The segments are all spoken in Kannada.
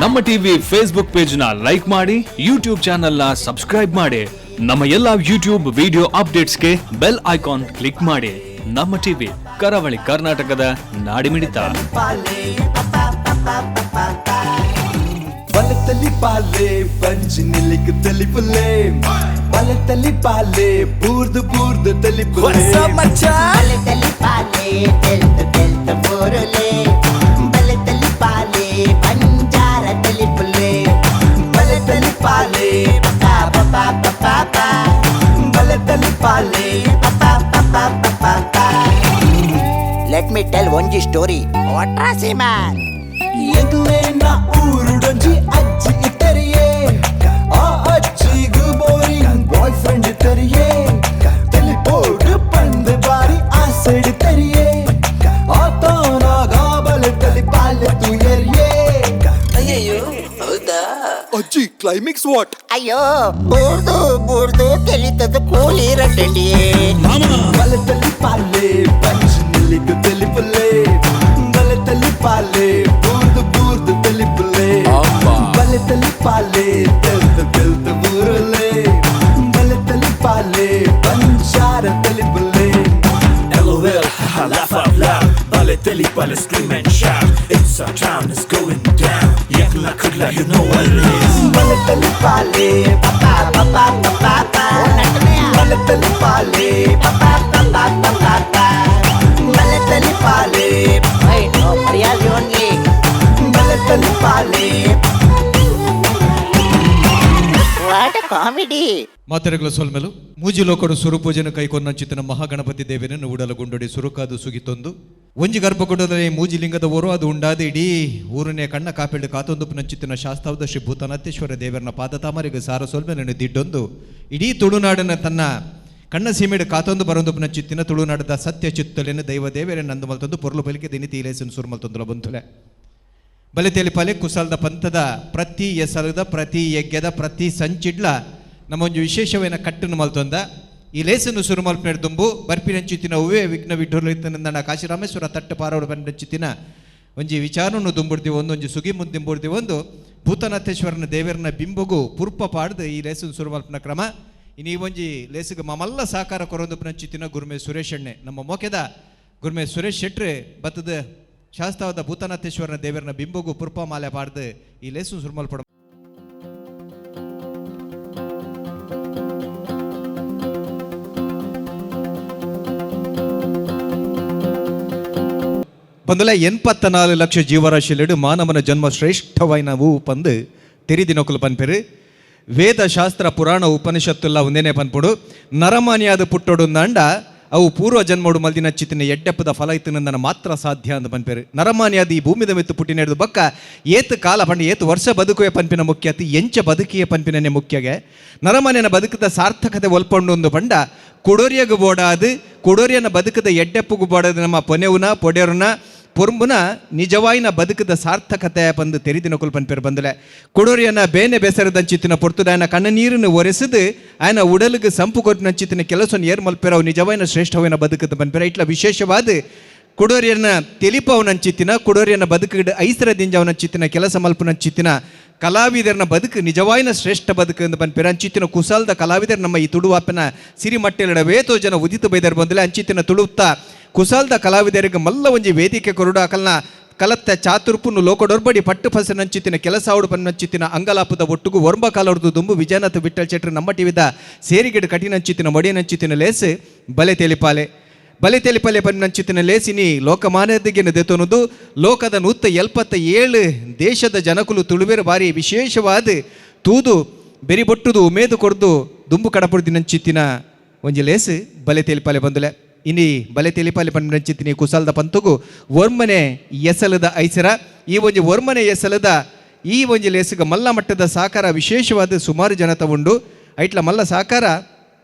ನಮ್ಮ ಟಿವಿ ಫೇಸ್ಬುಕ್ ಪೇಜ್ ನ ಲೈಕ್ ಮಾಡಿ, ಯೂಟ್ಯೂಬ್ ಚಾನೆಲ್ ನ ಸಬ್ಸ್ಕ್ರೈಬ್ ಮಾಡಿ. ನಮ್ಮ ಎಲ್ಲಾ ಯೂಟ್ಯೂಬ್ ವಿಡಿಯೋ ಅಪ್ಡೇಟ್ಸ್ಗೆ ಬೆಲ್ ಐಕಾನ್ ಕ್ಲಿಕ್ ಮಾಡಿ. ನಮ್ಮ ಟಿವಿ ಕರಾವಳಿ ಕರ್ನಾಟಕದ ನಾಡಿಮಿಡಿತ. ಬಲತಲಿ ಪಾಲೆ ಪಂಜಿನಿಲಿಕ್ ತಲಿಪುಲೆ, ಬಲತಲಿ ಪಾಲೆ ಬೂರ್ದು ಬೂರ್ದು ತಲಿಪುಲೆ, ಬಲತಲಿ ಪಾಲೆ ತೆಲ್ತ ತೆಲ್ತ ಬೋರಲೆ, ಬಲತಲಿ ಪಾಲೆ ಪಂಜಾರ ತಲಿಪುಲೆ, ಬಲತಲಿ ಪಾಲೆ ಪಪಾ ಪಪಾ ಪಪಾ ಪಾ, ಬಲತಲಿ ಪಾಲೆ ಪಪಾ ಪಪಾ ಪಪಾ ಪಾ. Let me tell one story. What man? ಎಗ್ಲೇ ನಾ ಊರುಡೊಂಜಿ ಅಜ್ಜಿ ಇತ್ತರಿಯೇ, ಆ ಅಜ್ಜಿಗೂ ಬೋರಿಂಗ್ ಬಾಯ್ ಫ್ರೆಂಡ್ ಇತ್ತರಿಯೇ, ತಲಿಪೋಡು ಪಂದ್ ಬಾರಿ ಆ ಸೈಡ್ ತರಿಯೇ, ಆತನಾಗ ಬಲತಲಿ ಪಾಲೆ ತುಯರಿಯೇ. ಅಯ್ಯಯ್ಯೋ ಹೌದಾ ಅಜ್ಜಿ ಕ್ಲೈಮ್ಯಾಕ್ಸ್ ವಾಟ್? ಅಯ್ಯೋ ಬೂರ್ದು ಬೂರ್ದು ತೆಲಿತದ ಕೂಲಿ ರಡ್ಡಿಯೇ. ಬಲತಲಿ ಪಾಲೆ ಪಂಜಿನಿಲಿಕ್ ತಲಿಪುಲೆ, ಬಲತಲಿ ಪಾಲೆ ಬೂರ್ದು ಬೂರ್ದು ತಲಿಪುಲೆ, ಬಲತಲಿ ಪಾಲೆ ತೆಲ್ತ ತೆಲ್ತ ಬೂರಲೆ, ಬಲತಲಿ ಪಾಲೆ Panjhara ತಲಿಪುಲೆ. LOL, haha, laugh out loud. Balotelli, balo, scream and shout. It's our town, it's going down. Yakla kudla, you know what it is. ಬಲತಲಿ ಪಾಲೆ ಪಪಾ ಪಪಾ ಪಪಾ ಪಾ. ಬಲತಲಿ ಪಾಲೆ ಪಪಾ ಪಪಾ ಪಪಾ ಪಾ. ಬಲತಲಿ ಪಾಲೆ Hey, no, real only. ಬಲತಲಿ ಪಾಲೆ. What a comedy. ಮಾತೆರೆಗಳ ಸೊಲ್ಮೆಲು ಮೂಜಿಲೋಕಡು ಸುರುಪೂಜೆನ ಕೈಕೊನ್ನಂಚಿತನ ಮಹಾಗಣಪತಿ ದೇವನನ್ನು ಉಡಲಗುಂಡೊಡೆ ಸುರುಕಾದು ಸುಗಿತೊಂದು ಒಂಜಿ ಗರ್ಭಗುಂಡದಲ್ಲಿ ಮೂಜಿಲಿಂಗದ ಓರು ಅದು ಉಂಡಾದ ಇಡೀ ಊರನೇ ಕಣ್ಣ ಕಾಪಿಳ್ಳು ಕಾತೊಂದು ನಂಚಿತನ ಶಾಸ್ತಾವದ ಶ್ರೀ ಭೂತನಾಥೇಶ್ವರ ದೇವರನ ಪಾದತಾಮರಿಗೆ ಸಾರ ಸೊಲ್ಮೆಲನ್ನು ದಿಡ್ಡೊಂದು ಇಡೀ ತುಳುನಾಡನ ತನ್ನ ಕಣ್ಣ ಸೀಮೆಡು ಕಾತೊಂದು ಬರೊಂದು ನಂಚಿತ್ತಿನ ತುಳುನಾಡದ ಸತ್ಯ ಚಿತ್ತಲೆಯನ್ನು ದೈವ ದೇವರನ್ನು ನಂದು ಮಲ್ತೊಂದು ಪೊರ್ಲು ಬಲಿಕೆ ದಿನಿತಿ ಇಲೇಸನ್ನು ಸುರು ಮಲ್ತೊಂದುಲ ಬಂತುಲೆ ಬಲೆತೇಲಿ ಪಾಲೆ ಕುಸಲ್ದ ಪಂಥದ ಪ್ರತಿ ಎಸಲದ ಪ್ರತಿ ಯಜ್ಞದ ಪ್ರತಿ ಸಂಚಿಡ್ಲ ನಮ್ಮೊಂದು ವಿಶೇಷವೇನ ಕಟ್ಟನ್ನು ಮಲ್ತೊಂದ ಈ ಲೇಸನ್ನು ಸುರು ಮಲ್ಪನೆಡ್ ದುಂಬು ಬರ್ಪಿನಂಚಿತ್ತಿನ ಹೂವೇ ವಿಘ್ನ ವಿಠೋಲಿತನ ಕಾಶಿರಾಮೇಶ್ವರ ತಟ್ಟು ಪಾರವರು ಬಂದಂಚಿತ್ತಿನ ಒಂಜಿ ವಿಚಾರವನ್ನು ದುಂಬುಡ್ತೀವಿ ಒಂದೊಂಜಿ ಸುಗಿ ಮುಂದೆ ದಿಂಬುಡ್ತೀವಿ ಒಂದು ಭೂತನಾಥೇಶ್ವರನ ದೇವರನ ಬಿಂಬಗೂ ಪುರ್ಪ ಪಾಡ್ದು ಈ ಲೇಸನ್ನು ಸುರು ಮಲ್ಪನ ಕ್ರಮ ಇನ್ನು ಈ ಒಂಜಿ ಲೇಸಿಗೆ ಮಮಲ್ಲ ಸಹಕಾರ ಕೊರೊಂದು ನಂಚಿತ್ತಿನ ಗುರುಮೆ ಸುರೇಶ್ ಅಣ್ಣೆ ನಮ್ಮ ಮೋಕೆದ ಗುರುಮೆ ಸುರೇಶ್ ಶೆಟ್ರೆ ಬತ್ತದ ಶಾಸ್ತ್ರವಾದ ಭೂತನಾಥೇಶ್ವರನ ದೇವರನ ಬಿಂಬಗೂ ಪುರ್ಪ ಮಾಲೆ ಪಾಡ್ದು ಈ ಲೇಸು ಸುರ್ಮಲ್ಪಡ ಪಂದುಲ 84 ಲಕ್ಷ ಜೀವರಾಶಿಲೆಡು ಮಾನವನ ಜನ್ಮ ಶ್ರೇಷ್ಠವೈನವು ಪಂದು ತೆರಿದಿನೊಕಲು ಪನ್ಪೆರು ವೇದ ಶಾಸ್ತ್ರ ಪುರಾಣ ಉಪನಿಷತ್ತುಲ್ಲ ಒಂದೇನೆ ಪನ್ಪುಡು ನರಮಾನಿಯಾದ ಪುಟ್ಟೊಡು ನಂಡ ಅವು ಪೂರ್ವ ಜನ್ಮೋಡು ಮಲ್ದಿನ ಚಿತ್ತಿನ ಎಡ್ಡೆಪ್ಪದ ಫಲ ಇತ್ತಿನ ಮಾತ್ರ ಸಾಧ್ಯ ಅಂತ ಪನ್ಪೇರು ನರಮಾನಿಯಾದ ಈ ಭೂಮಿದ ಮೆತ್ತು ಪುಟ್ಟಿನೆಡ್ದು ಬಕ್ಕ ಏತು ಕಾಲ ಪಂಡ ಏತು ವರ್ಷ ಬದುಕುವೆ ಪನ್ಪಿನ ಮುಖ್ಯ ಅತಿ ಎಂಚ ಬದುಕಿಯ ಪನ್ಪಿನೇ ಮುಖ್ಯಗೆ ನರಮಾನಿಯನ ಬದುಕದ ಸಾರ್ಥಕತೆ ಒಲ್ಪೊಂಡು ಒಂದು ಪಂಡ ಕುಡೋರಿಯಗು ಬೋಡಾದು ಕುಡೋರಿಯನ ಬದುಕದ ಎಡ್ಡೆಪ್ಪುಗು ಬೋಡಾದು ನಮ್ಮ ಪೊನೆವುನ ಪೊಡೆಯರುನ ಪೊರ್ಮುನ ನಿಜವಾಯಿನ ಬದುಕದ ಸಾರ್ಥಕತೆ ಬಂದು ತೆರಿದಿನಕುಲ್ ಪನ್ಪೇರು ಬಂದಲೆ ಕುಡೋರಿಯನ ಬೇನೆ ಬೆಸರದಂಚಿತ್ತಿನ ಪೊರ್ತುದ ಆಯನ ಕಣ್ಣ ನೀರನ್ನು ಒರೆಸದು ಆಯನ ಉಡಲಿಗೆ ಸಂಪು ಕೊಟ್ಟಿನಂಚಿತ್ತಿನ ಕೆಲಸವನ್ನು ಏರ್ ಮಲ್ಪೇರ ಅವು ನಿಜವಾಯಿನ ಶ್ರೇಷ್ಠವನ ಬದುಕದ ಪನ್ಪೇರ ಇಟ್ಲ ವಿಶೇಷವಾದ ಕುಡೋರಿಯನ ತೆಲಿಪವನಂಚಿತ್ತಿನ ಕುಡೋರಿಯನ ಬದುಕಿಡ ಐಸರದಿಂಜ ಅವನಂಚಿತ್ತಿನ ಕೆಲಸ ಮಲ್ಪನಂಚಿತ್ತಿನ ಕಲಾವಿದರನ ಬದುಕು ನಿಜವಾಯಿನ ಶ್ರೇಷ್ಠ ಬದುಕು ಎಂದು ಪನ್ಪೇರ ಅಂಚಿತ್ತಿನ ಕುಸಾಲ್ದ ಕಲಾವಿದರು ನಮ್ಮ ಈ ತುಳುವಾಪನ ಸಿರಿಮಟ್ಟೆಲಡವೇತೋ ಜನ ಉದಿತ ಬೈದರು ಬಂದಲೆ ಅಂಚಿತ್ತಿನ ತುಳುತ್ತಾ ಕುಸಾಲ್ದ ಕಲಾವಿದರಿಗೆ ಮಲ್ಲ ಒಂಜಿ ವೇದಿಕೆ ಕೊರಡು ಅಕಲ್ನ ಕಲತ್ತ ಚಾತುರ್ಪುನ್ನು ಲೋಕಡೊರ್ಬಡಿ ಪಟ್ಟು ಫಸನಂಚಿತ್ತಿನ ಕೆಲಸ ಆವಡು ಪನ್ನಂಚಿತ್ತಿನ ಅಂಗಲಾಪದ ಒಟ್ಟುಗು ವರ್ಮ ಕಾಲವರ್ದು ದುಂಬು ವಿಜಯನಾಥ ವಿಠಲ್ ಶೆಟ್ರು ನಮ್ಮ ಟಿವಿದ ಸೇರಿಗಿಡ ಕಠಿಣಂಚಿತ್ತಿನ ಮೊಡಿಯನಂಚಿತ್ತಿನ ಲೇಸು ಬಲೆ ತೆಲಿಪಾಲೆ ಬಲೆ ತೆಲಿಪಾಲೆ ಪನ್ನಂಚಿತ್ತಿನ ಲೇಸಿನಿ ಲೋಕಮಾನ್ಯದಿಗೆನ ದೆತೊನುದು ಲೋಕದ 177 ದೇಶದ ಜನಕುಲು ತುಳುವೇರು ಬಾರಿ ವಿಶೇಷವಾದ ತೂದು ಬೆರಿಬೊಟ್ಟುದು ಉಮೇದು ಕೊಡ್ದು ದುಂಬು ಕಡಪುಡ್ದಿನಂಚಿತ್ತಿನ ಒಂಜಿ ಲೇಸು ಬಲೆ ತೆಲಿಪಾಲೆ ಬಂದುಲೆ ಇನಿ ಬಲೆ ತೆಲಿಪಾಲೆ ಪನ್ನಂಚಿತ್ತಿನಿ ಕುಸಾಲ್ದ ಪಂತುಗು ವರ್ಮನೆ ಎಸಲದ ಐಸರ ಈ ಒಂಜಿ ವರ್ಮನೆ ಎಸಲದ ಈ ಒಂಜಿ ಲೇಸಿಗೆ ಮಲ್ಲ ಮಟ್ಟದ ಸಹಕಾರ ವಿಶೇಷವಾದ ಸುಮಾರು ಜನತ ಉಂಡು ಐಟ್ಲ ಮಲ್ಲ ಸಹಕಾರ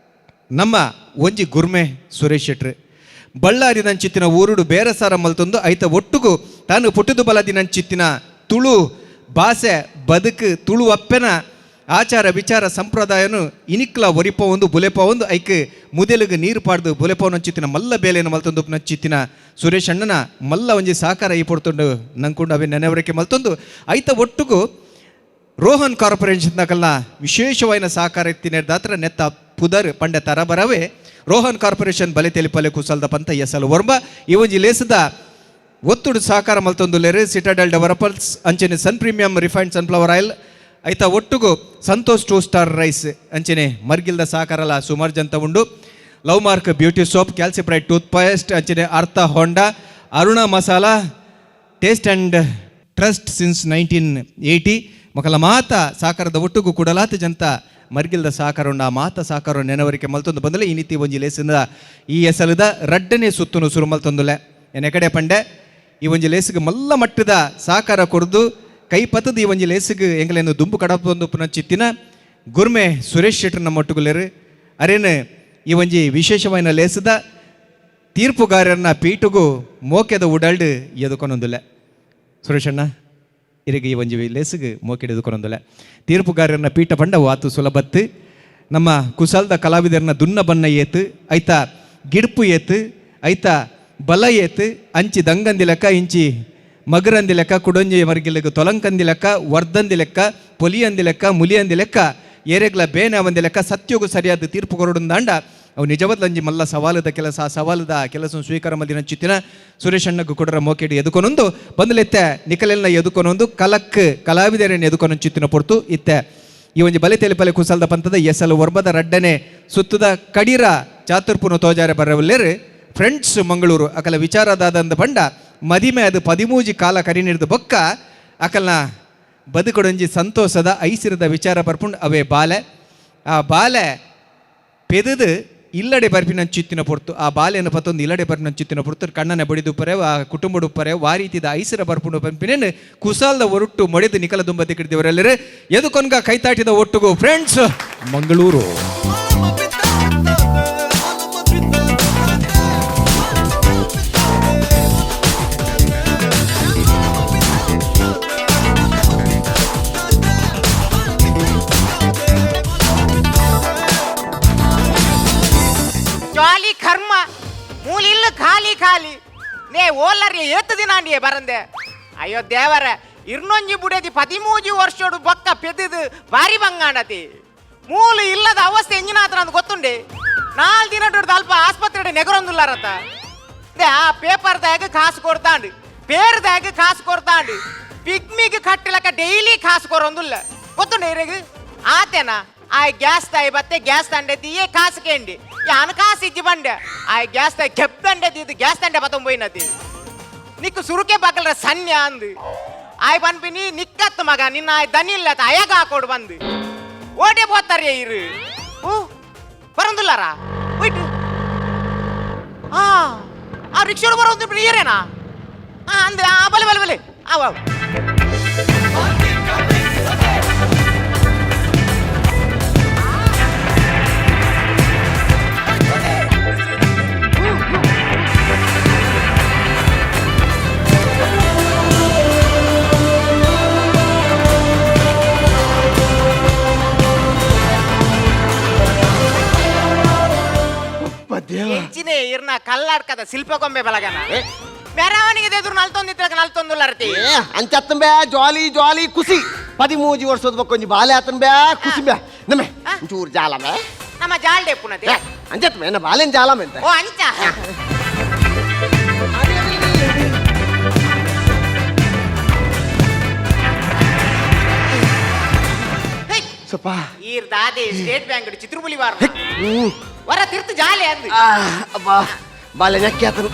ನಮ್ಮ ಒಂಜಿ ಗುರ್ಮೆ ಸುರೇಶ್ ಶೆಟ್ರು ಬಳ್ಳಾರಿನಂಚಿತ್ತಿನ ಊರುಡು ಬೇರಸಾರ ಮಲ್ತೊಂದು ಐತ ಒಟ್ಟುಗು ತಾನು ಪುಟ್ಟದು ಬಲದಿನಂಚಿತ್ತಿನ ತುಳು ಭಾಷೆ ಬದುಕು ತುಳು ಅಪ್ಪೆನ ಆಚಾರ ವಿಚಾರ ಸಂಪ್ರದಾಯನು ಇನಿಕ್ಲ ಒರಿಪ ಒಂದು ಬುಲೆಪ ಒಂದು ಐಕ್ ಮುದೆಲಿಗೆ ನೀರು ಪಾಡ್ದು ಬುಲೆಪ ನಚ್ಚಿತ್ತಿನ ಮಲ್ಲ ಬೇಲೆಯನ್ನು ಮಲ್ತೊಂದು ನಚ್ಚಿತ್ತಿನ ಸುರೇಶ್ ಅಣ್ಣನ ಮಲ್ಲ ಒಂಜಿ ಸಾಕಾರ ಈ ಪಡ್ತೊಂಡು ನಂಕೊಂಡು ಅವೇ ನೆನವರಿಕೆ ಮಲ್ತೊಂದು ಐತ ಒಟ್ಟಿಗೂ ರೋಹನ್ ಕಾರ್ಪೊರೇಷನ್ ಕಲ್ಲ ವಿಶೇಷವಾದ ಸಹಕಾರ ಎತ್ತಿನೇರ್ದಾತ್ರ ನೆತ್ತ ಪುದರ್ ಪಂಡೆ ತರಬರವೇ ರೋಹನ್ ಕಾರ್ಪೊರೇಷನ್ ಬಲೆ ತೆಲಿಪಲೆ ಕುಸಲ್ದ ಪಂತ ಎಸಲು ವರ್ಮ ಈ ಒಂಜಿ ಲೇಸದ ಒತ್ತುಡು ಸಹಕಾರ ಮಲ್ತೊಂದುಲ್ಲೇರು ಸಿಟಾಡೆಲ್ ಡೆವಲಪರ್ಸ್ ಅಂಚನೆ ಸನ್ ಪ್ರೀಮಿಯಂ ರಿಫೈನ್ಡ್ ಸನ್ಫ್ಲವರ್ ಆಯಿಲ್ ಐತ ಒಟ್ಟಿಗೂ ಸಂತೋಷ್ 2 ಸ್ಟಾರ್ ರೈಸ್ ಅಂಚನೆ ಮರ್ಗಿಲ್ದ ಸಹಕಾರಲ ಸುಮಾರು ಜಂತ ಉಂಡು love mark beauty soap Calcipride toothpaste ಅಂಚನೆ ಅರ್ಥ ಹೋಂಡಾ Aruna masala taste and trust since 1980 ಮಕ್ಕಳ ಮಾತ ಸಾಕಾರದ ಒಟ್ಟಿಗೂ ಕೂಡಲಾತ ಜಂತ ಮರ್ಗಿಲ್ದ ಸಾಕಾರ ಉಂಡ ಆ ಮಾತ ಸಾಕಾರ ನೆನವರಿಕೆ ಮಲ್ತೊಂದು ಬಂದಲೆ ಈ ನೀತಿ ಒಂಜಿ ಲೇಸಿಂದ ಈ ಎಸಲದ ರಡ್ಡನೇ ಸುತ್ತನು ಸುರು ಮಲ್ತೊಂದುಲೆ ಎನೆ ಕಡೆ ಪಂಡೆ ಈ ಒಂಜಿ ಲೇಸಿಗೆ ಮಲ್ಲ ಮಟ್ಟದ ಸಾಕಾರ ಕೊಡ್ದು ಕೈ ಪತ್ತದ ಈ ಒಂಜಿ ಲೇಸಿಗೆ ಎಂಗ್ಲೇನು ದುಂಬು ಕಡಪೊಂದು ಪುನಃಚಿತ್ತಿನ ಗುರ್ಮೆ ಸುರೇಶ್ ಶೆಟ್ಟರ್ ನಮ್ಮ ಒಟ್ಟುಗುಲೇರು ಅರೇನು ಈ ಒಂಜಿ ವಿಶೇಷವಾದ ಲೇಸದ ತೀರ್ಪುಗಾರರನ್ನ ಪೀಟುಗೂ ಮೋಕೆದ ಉಡಾಲ್ಡು ಎದುಕೊನೊಂದುಲೆ ಸುರೇಶಣ್ಣ ಇರಿಗೆ ಈ ಒಂಜಿ ಲೇಸಿಗೆ ಮೋಕೆಡ್ ಎದುಕೊನೊಂದುಲೆ ತೀರ್ಪುಗಾರರನ್ನ ಪೀಠ ಪಂಡ ವಾತು ಸುಲಭತ್ತು ನಮ್ಮ ಕುಸಲ್ದ ಕಲಾವಿದರನ್ನ ದುನ್ನ ಬನ್ನ ಏತು ಐತ ಗಿಡ್ಪು ಏತು ಐತ ಬಲ ಏತು ಅಂಚಿ ದಂಗಂದಿ ಲೆಕ್ಕ ಇಂಚಿ ಮಗರಂದಿ ಲೆಕ್ಕ ಕುಡೊಂಜಿ ಮರ್ಗಿಲೆಗ ತೊಲಂಕಂದಿ ಲೆಕ್ಕ ವರ್ದಂದಿ ಲೆಕ್ಕ ಪೊಲಿಯಂದಿ ಲೆಕ್ಕ ಮುಲಿಯಂದಿ ಲೆಕ್ಕ ಏರೆಗ್ಲ ಬೇನೆ ಅವಂದಿ ಲೆಕ್ಕ ಸತ್ಯೋಗು ಸರಿಯಾದ ತೀರ್ಪು ಕೊರಡುಂದಾಂಡ ಅವು ನಿಜವದ್ಲಂಜಿ ಮಲ್ಲ ಸವಾಲದ ಕೆಲಸ ಆ ಸವಾಲದ ಕೆಲಸ ಸ್ವೀಕಾರ ಮಲ್ದಿನ ಚಿತ್ತಿನ ಸುರೇಶ್ ಅಣ್ಣಗೂ ಕೊಡರ ಮೋಕೆಡಿ ಎದುಕೊನೊಂದು ಬಂದಲೆತ್ತೆ ನಿಕಲೆಲ್ನ ಎದುಕೊನೊಂದು ಕಲಕ್ ಕಲಾವಿದರನ್ನು ಎದುಕೊನೊಂದು ಚಿತ್ತಿನ ಪೊರ್ತು ಇತ್ತೆ ಈ ಒಂಜಿ ಬಲೆ ತೆಲಿಪಲೆ ಕುಸಲ್ದ ಪಂತದ ಎಸಲು ವರ್ಬದ ರಡ್ಡನೆ ಸುತ್ತದ ಕಡೀರ ಚಾತುರ್ಪುನ ತೋಜಾರೆ ಬರವಲ್ಲೇರು ಫ್ರೆಂಡ್ಸ್ ಮಂಗಳೂರು ಅಕಲ ವಿಚಾರದಾದಂದ ಬಂಡ ಮದಿಮೆ ಅದು 13 ಕಾಲ ಕರಿನಿಡ್ದು ಬೊಕ್ಕ ಅಕಲ್ನ ಬದುಕೊಡೊಂಜಿ ಸಂತೋಷದ ಐಸಿರದ ವಿಚಾರ ಬರ್ಪುಂಡು ಅವೇ ಬಾಲೆ ಆ ಬಾಲೆ ಪೆದದು ಇಲ್ಲಡೆ ಬರ್ಪಿನ ಚಿತ್ತಿನ ಪೊರ್ತು ಆ ಬಾಲೆಯನ್ನು ಪತ್ತೊಂದು ಇಲ್ಲಡೆ ಬರ್ಪಿನ ಚಿತ್ತಿನ ಪೊರ್ತು ಕಣ್ಣನ ಬಡಿದು ಪರೆ ಆ ಕುಟುಂಬಡು ಪರೆ ವಾ ರೀತಿದ ಐಸಿರ ಬರ್ಪುಂಡು ಪಂಪಿನೇನು ಕುಸಾಲ್ದ ಒರುಟ್ಟು ಮೊಡೆದು ನಿಕಲ ದುಂಬತಿ ಕಿಡಿದವರೆಲ್ಲರೂ ಎದುಕೊನ್ಗ ಕೈತಾಟಿದ ಒಟ್ಟುಗು ಫ್ರೆಂಡ್ಸ್ ಮಂಗಳೂರು. ಜಾಲಿ ಕರ್ಮ ಮೂಲಿಲ್ಲ ಖಾಲಿ ಖಾಲಿ ನೇ ಓಲರ್ಲಿ ಎತ್ತು ದಿನ ಅಂಡಿಯೇ ಬರಂದೆ ಅಯ್ಯೋ ದೇವರ ಇರ್ನೊಂಜಿ ಬುಡೇದಿ 13 ವರ್ಷೋಡು ಬೊಕ್ಕ ಪೆದ್ದು ಬಾರಿ ಬಂಗಾಂಡತಿ ಮೂಲು ಇಲ್ಲದ ಅವಸ್ಥೆ ಎಂಜಿನಾತ್ರ ಅಂತ ಗೊತ್ತುಂಡೆ 4 ದಿನ ದೊಡ್ಡ ಅಲ್ಪ ಆಸ್ಪತ್ರೆ ನೆಗರೊಂದುಲ್ಲಾರತ್ತ ಆ ಪೇಪರ್ದಾಗ ಕಾಸು ಕೊಡ್ತಾಂಡು ಪೇರ್ದಾಗ ಕಾಸು ಕೊಡ್ತಾಂಡು ಪಿಗ್ಮಿಗೆ ಕಟ್ಟಲಕ್ಕ ಡೈಲಿ ಕಾಸು ಕೊರೊಂದುಲ್ಲ ಗೊತ್ತುಂಡೆ ಇರೆಗ್ ಆತೇನಾ ಆ ಗ್ಯಾಸ್ ತಾಯಿ ಬತ್ತೆ ಗ್ಯಾಸ್ ತಂಡೆದಿ ಏ ಕಾಸು ಕೇಂಡಿ ಯಾನು ಕಾಸು ಇಜ್ಜಿ ಬಂಡೆ ಆ ಗ್ಯಾಸ್ ತಾಯಿ ಕೆಪ್ ತಂಡೆದಿ ಇದು ಗ್ಯಾಸ್ ತಂಡೆ ಬತ್ತೊಂಬೋಯ್ನದಿ ನಿಕ್ಕು ಸುರುಕೆ ಬಗಲ್ರ ಸನ್ಯ ಅಂದು ಆಯ್ ಬನ್ಪಿನಿ ನಿಕ್ಕತ್ತು ಮಗ ನಿನ್ನ ಆಯ್ ದನಿಲ್ಲತ್ತ ಅಯಗ ಹಾಕೋಡು ಬಂದು ಓಟೆ ಬೋತಾರ್ಯ ಇರು ಬರಂದುಲ್ಲಾರ ಹೋಯ್ತು ಆ ರಿಕ್ಷೋಡು ಬರೋದು ಏರೇನಾ ಅಂದ್ರೆ ಬಲೆ ಬಲೆ ಬಲೆ ಅವ ಹೆಚ್ಚಿನ ಇರ್ನ ಕಲ್ಲಾಡ್ಕದ ಶಿಲ್ಪಗೊಂಬೆ ಬಲಗನ ಮೆರವಣಿಗೆ ಎದುರು ನಲ್ತೊಂದಿದ್ರಾಗ ನಲ್ತೊಂದುಲ್ಲಾರತಿ ಅಂಚತ್ತನ್ ಬೇ ಜಾಲಿ ಜಾಲಿ ಖುಷಿ 13 ವರ್ಷದ ಬಕ್ಕೊಂಜಿ ಬಾಲೆ ಆತನ್ ಬೇ ಖುಷಿ ಬೇ ನಮೆ ಚೂರು ಜಾಲ ಬೇ ನಮ್ಮ ಜಾಲ್ಡೆ ಪುನತೆ ಅಂಚತ್ ಬೇ ನಾ ಬಾಲೆನ್ ಜಾಲ ಮೆಂತ ಓ ಅಂಚ ಸ್ವಲ್ಪ ಈರ್ ದಾದೆ ಸ್ಟೇಟ್ ಬ್ಯಾಂಕ್ ಚಿತ್ರಬುಲಿ ವಾರ ವರ ತಿರ್ತು ಜಾಲಿ ಅಂದು ಅಬ್ಬಾ ಬಾಲೆ ನೆಕ್ಕಿ ಆತನು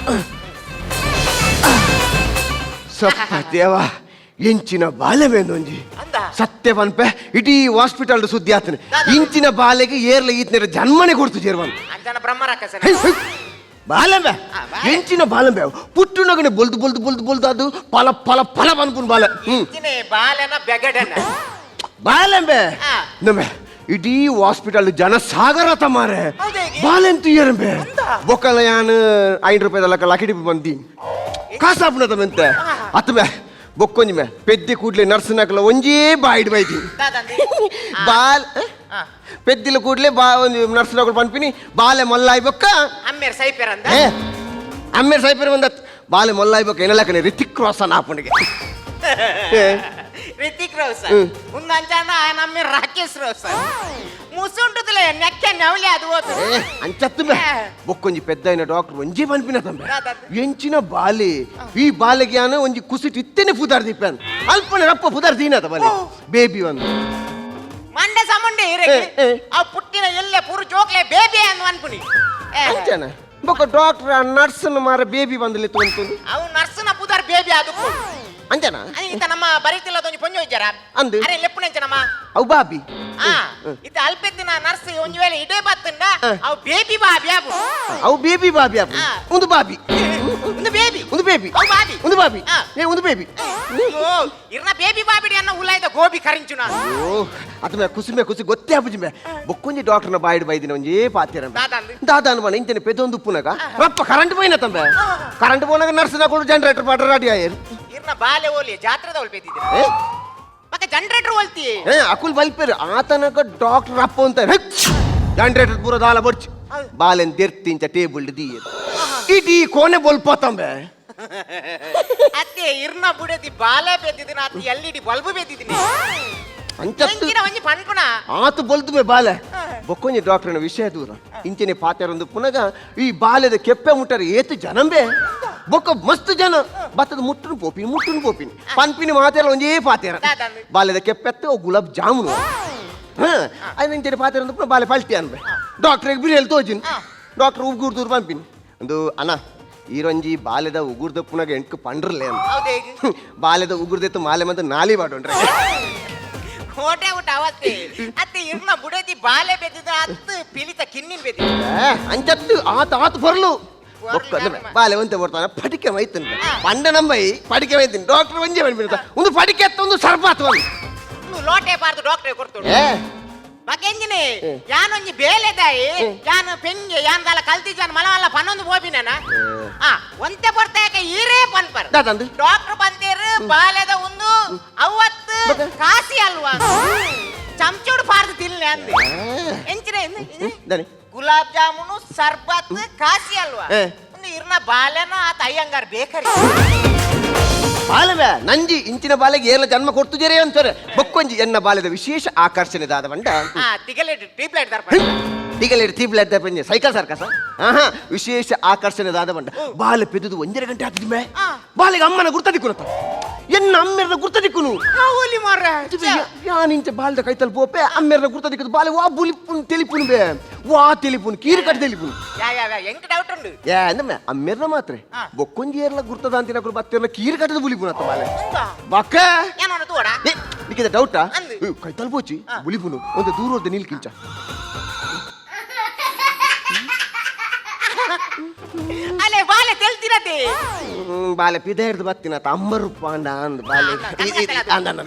ಸಪ್ಪ ದೇವ ಇಂಚಿನ ಬಾಲೆ ಬೇಂದೊಂಜಿ ಅಂದ ಸತ್ಯ ಪನ್ಪೆ ಇಡೀ ಹಾಸ್ಪಿಟಲ್ ಸುದ್ದಿ ಆತನೆ ಇಂಚಿನ ಬಾಲೆಗೆ ಏರ್ಲ ಈತನ ಜನ್ಮನೆ ಕೊಡ್ತು ಜೇರ್ವನ್ ಅಂಜನ ಬ್ರಹ್ಮರಾಕಸನ ಬಾಲೆಂಬೆ ಇಂಚಿನ ಬಾಲೆಂಬೆ ಪುಟ್ಟುನಗನೆ ಬೊಲ್ದು ಬೊಲ್ದು ಬೊಲ್ದು ಬೊಲ್ದು ಅದು ಪಲ ಪಲ ಪಲ ಬಂದ್ಪುನ್ ಬಾಲೆ ಇಂಚಿನ ಬಾಲೆನ ಬೆಗಡನ ಬಾಲೆಂಬೆ ನಮೆ ಇಡೀ ಹಾಸ್ಪಿಟಲ್ ಜನ ಸಾಗರ ತಮಾರೆ ಬಾಲೆಂತು ಏರಂಬೆ ಬೊಕ್ಕಲ ಯಾನ್ 5 ರೂಪಾಯಿದಲ್ಲ ಲಕಿಡಿ ಬಂದಿ ಕಾಸಾಪುನ ತಮೆಂತೆ ಅತ್ತಬೆ ಬೊಕ್ಕೊಂಜಿ ಮೇ ಪೆದ್ದಿ ಕೂಡ್ಲೆ ನರ್ಸನಕಲ ಒಂಜೇ ಬಾಯಿಡ್ ಬೈತಿ ದಾದಂದಿ ಬಾಲ್ ಆ. పెద్దిల కూడలే ಒಂದು నర్సులో కూడా పంపిణీ బాలే మొల్లాయి బొక్క ಅಮ್ಮೇರ್ ಸೈಪೇರಂದ అమ్మే సైపర్ వందత్ బాలే మొల్లాయి బొక్క ఎనలకనే రితిక్ రోషన్ ఆపండిಗೆ ರಿತಿಕ್ ರೋಷನ್ ಮುಂದಂಚಾನ ನಮ್ಮ ರಾಕೇಶ್ ರೋಷನ್ ಮುಸುಂಟುದಲೆ ನೆಕ್ಕೆ ನವಲಿ ಅದು ಹೋತು అంచత్తుమే బొక్కొంజి పెద్ద అయిన డాక్టర్ ಒಂಜಿ పంపిన తంబೆ ఎంచిన బాలే ఈ బాలెగ్యాన ಒಂಜಿ ಕುಸಿಟ್ ಇತ್ತೇನೆ ಫುದಾರ್ ದಿಪ್ಪಾನ್ ಅಲ್ಪನೆ ರಪ್ಪ ಫುದಾರ್ ದೀನದ ಬಾಲೆ ಬೇಬಿ ಒಂದು ಮಂಡೆ ಸಮುಂಡೆ ಇರಕ್ಕೆ ಆ ಪುಟ್ಟಿನ ಎಲ್ಲೆ ಪೂರು ಜೋಕ್ಲೆ ಬೇಬಿ ಅನ್ನು ಅನ್ಪುನಿ ಅಂಚನ ಬೊಕ್ಕ ಡಾಕ್ಟರ್ ನರ್ಸನ ಮಾರ ಬೇಬಿ ಬಂದಲಿ ತೊಂತುಂದು ಅವು ನರ್ಸನ ಪುದಾರ್ ಬೇಬಿ ಅದು ಅಂಚನ ಇಂತ ನಮ್ಮ ಬರೀತಿಲ್ಲದೊಂದು ಪೊಂಜು ಇದ್ದಾರ ಅಂದು ಅರೆ ಲೆಪ್ಪುನೆಂಚನಮ್ಮ ಅವು ಬಾಬಿ ಆ ಇತ ಅಲ್ಪೆತ್ತಿನ ನರ್ಸ್ ಒಂಜು ವೇಳೆ ಇಡೇ ಬತ್ತಂಡ ಅವು ಬೇಬಿ ಬಾಬಿ ಆಬು ಅವು ಬೇಬಿ ಬಾಬಿ ಆಪು ಒಂದು ಬಾಬಿ ಒಂದು ಬೇಬಿ ಒಂದು ಬೇಬಿ ಅವು ಬಾಬಿ ಒಂದು ಬಾಬಿ ಏ ಒಂದು ಬೇಬಿ ಅಯ್ಯೋ ಇರ್ನ ಬೇಬಿ ಬಾಬಿಡಿ ಅನ್ನ ಉಲಾಯ್ದ ಗೋಬಿ ಕರಿಂಚು ನಾನು ಓ ಅದು ಕುಸಿಮೆ ಕುಸಿ ಗೊತ್ತೇ ಆಪುಜಿಮೆ ಬೊಕ್ಕೊಂಜಿ ಡಾಕ್ಟರ್ನ ಬಾಯಿಡ್ ಬೈದಿನ ಒಂಜೇ ಪಾತಿರ ದಾದಂದು ದಾದಾನ ಬಣ್ಣ ಇಂಚನೆ ಪೆದೊಂದು ಉಪ್ಪುನಾಗ ರಪ್ಪ ಕರೆಂಟ್ ಪೋಯಿನ ತಂಬೆ ಕರೆಂಟ್ ಪೋನಾಗ ನರ್ಸನ ಕೊಡು ಜನರೇಟರ್ ಪಾಡ್ರ ರೆಡಿ ಆಯರ್ ಇರ್ನ ಬಾಲೆ ಓಲಿ ಜಾತ್ರೆದ ಒಲ್ಪೇತಿದ್ರೆ ಮತ್ತೆ ಜನರೇಟರ್ ಒಲ್ತಿ ಅಕುಲ್ ಬಲ್ಪೇರು ಆತನಕ ಡಾಕ್ಟರ್ ಅಪ್ಪ ಅಂತ ಜನರೇಟರ್ ಪೂರ ದಾಲ ಬಡ್ಚಿ ಬಾಲೆನ್ ದೆರ್ತಿಂಚ ಟೇಬಲ್ ದೀಯರ್ ಇಡೀ ಕೋಣೆ ಬೊಲ್ಪತ್ತಂಬೆ ಅತ್ತೆ ಇರ್ನ ಬುಡದಿ ಬಾಲೆ ಬೆದ್ದಿದ್ದೀನಿ ಅತ್ತೆ ಎಲ್ಇಡಿ ಬಲ್ಬ್ ಬೆದ್ದಿದ್ದೀನಿ ಅಂಚತ್ತು ಎಂಚಿನ ಒಂಜಿ ಪನ್ಪುನ ಆತು ಬಲ್ತುಮೆ ಬಾಲೆ ಬೊಕ್ಕೊಂಜಿ ಡಾಕ್ಟರ್ನ ವಿಷಯ ದೂರ ಇಂಚನೆ ಪಾತ್ಯಾರೊಂದು ಪುನಗ ಈ ಬಾಲೆದ ಕೆಪ್ಪೆ ಮುಟ್ಟರೆ ಏತು ಜನಂಬೆ ಬೊಕ್ಕ ಮಸ್ತ್ ಜನ ಬತ್ತದ ಮುಟ್ಟುನು ಪೋಪಿನಿ ಪನ್ಪಿನಿ ಮಾತೆಲ್ಲ ಒಂಜೇ ಪಾತ್ಯಾರ ಬಾಲೆದ ಕೆಪ್ಪೆತ್ತೆ ಓ ಗುಲಾಬ್ ಜಾಮುನು ಅದು ಇಂಚನೆ ಪಾತ್ಯಾರೊಂದು ಪುನಃ ಬಾಲೆ ಪಲ್ಟಿ ಅನ್ಬೆ ಡಾಕ್ಟ್ರಿಗೆ ಬಿರಿಯಲ್ಲಿ ತೋಜಿನ್ ಡಾಕ್ಟರ್ ಉಗುರ್ದೂರು ಪಂಪಿನಿ ಒಂದು ಅಣ್ಣ ಈರೊಂಜಿ ಬಾಲೆದ ಉಗುರ್ದ ಪುನಗ ಎಂಟು ಪಂಡ್ರಲೆ ಅಂತ ಹೌದೇ ಬಾಲೆದ ಉಗುರ್ದೆತ್ತು ಮಾಲೆ ಮತ್ತು ನಾಲಿ ಬಾಡೋಣ್ರೆ ಕೋಟೆ ಊಟ ಅವತ್ತೆ ಅತ್ತೆ ಇರ್ನ ಬುಡದಿ ಬಾಲೆ ಬೆದ್ದಿದ ಅತ್ತು ಪಿಲಿತ ಕಿನ್ನಿನ್ ಬೆದ್ದಿದ ಅಂಚತ್ತು ಆತು ಬರ್ಲು ಬಾಲೆ ಒಂತೆ ಬರ್ತಾನೆ ಪಡಿಕೆ ಮೈತನ್ ಪಂಡ ನಂಬೈ ಪಡಿಕೆ ಮೈತೀನಿ ಡಾಕ್ಟರ್ ಒಂಜೆ ಬಂದ್ಬಿಡ್ತ ಒಂದು ಪಡಿಕೆ ಎತ್ತ ಒಂದು ಸರ್ಬಾತ್ ಒಂದು ಲೋಟೆ ಬಾರ್ದು ಡಾಕ್ಟರ್ ಕೊಡ್ತೋಡು ಮಕೆಂಜಿನಿ ಯಾನೊಂಜಿ ಬೇಲೆದಾಯಿ ಯಾನು ಪೆಂಗೆ ಯಾನ್ ದಾಲ ಕಲ್ತಿ ಜಾನ್ ಮಲವಲ್ಲ ಪನ್ನೊಂದು ಬೋಬಿನ ಒಂತೆ ಬರ್ತಾಕ ಈರೇ ಪನ್ಪರ್ ದಾದಂದು ಡಾಕ್ಟರ್ ಬಂದಿರು ಬಾಲೆದ ಒಂದು ಅವತ್ತು ಕಾಸಿ ಅಲ್ವಾ ಚಮಚೋಡು ಪಾರ್ದು ತಿನ್ಲೆ ಅಂದೆ ಎಂಚಿನ ದನಿ ಗುಲಾಬ್ ಜಾಮೂನು ಸರ್ಬತ್ ಕಾಸಿ ಅಲ್ವಾ ಒಂದು ಇರ್ನ ಬಾಲೆನ ಆತ ಅಯ್ಯಂಗಾರ್ ಬೇಕರಿ ಬಾಲವೇ ನಂಜಿ ಇಂಚಿನ ಬಾಲೆಗೆ ಏರ್ಲ ಜನ್ಮ ಕೊಡ್ತು ಜರೇ ಅಂತಾರೆ ಬೊಕ್ಕೊಂಜಿ ಎನ್ನ ಬಾಲೆದ ವಿಶೇಷ ಆಕರ್ಷಣೆ ದಾದ ಬಂಡ ತಿಗಲೆ ಟ್ಯೂಬ್ಲೈಟ್ ದರ್ಪ ಟಿಗಲೇಡಿ ತೀಬ್ಲೆಡ್ ಪಂಜೆ ಸೈಕಲ್ ಸರ್ಕಸ ಆಹಾ ವಿಶೇಷ ಆಕರ್ಷಣೆ ದಾದ ಬಂಡ ಬಾಲೆ ಪೆದುದು ಒಂದೆರಡು ಗಂಟೆ ಆಗ್ತಿದ್ಮೆ ಬಾಲೆಗೆ ಅಮ್ಮನ ಗುರ್ತ ದಿಕ್ಕುನತ್ತ ಎನ್ನ ಅಮ್ಮೆರ್ನ ಗುರ್ತ ದಿಕ್ಕುನು ಹೋಲಿ ಮಾರ ಯಾನಿಂಚ ಬಾಲ್ದ ಕೈತಲ್ ಪೋಪೆ ಅಮ್ಮೆರ್ನ ಗುರ್ತ ದಿಕ್ಕದು ಬಾಲೆ ವಾ ಬುಲಿಪುನ್ ತೆಲಿಪುನ್ ಬೇ ವಾ ತೆಲಿಪುನ್ ಕೀರು ಕಟ್ ತೆಲಿಪುನ್ ಯಾ ಎಂಕ್ ಡೌಟ್ ಉಂಡು ಏ ಅಂದಮ್ಮೆ ಅಮ್ಮೆರ್ನ ಮಾತ್ರ ಬೊಕ್ಕೊಂಜಿ ಏರ್ಲ ಗುರ್ತದ ಅಂತಿನ ಬತ್ತಿರ್ಲ ಕೀರು ಕಟ್ಟದ ಬುಲಿಪುನ್ ಅತ್ತ ಬಾಲೆ ಬಕ್ಕ ಏನೋ ತೋಡ ನಿಕ್ಕಿದ ಡೌಟಾ ಅಂದು. ಕೈತಲ್ ಪೋಚಿ ಬುಲಿಪುನು ಒಂದು ದೂರ ಹೋದ ನೀಲ್ಕಿಂಚ ಅಲೆ ಬಾಲೆ ತೆಲ್ತಿರತೆ ಬಾಲೆ ಪಿದ ಹಿಡ್ದು ಬತ್ತಿನ ಅಂಬರು ಪಾಂಡ ಅಂದ್ ಬಾಲೆ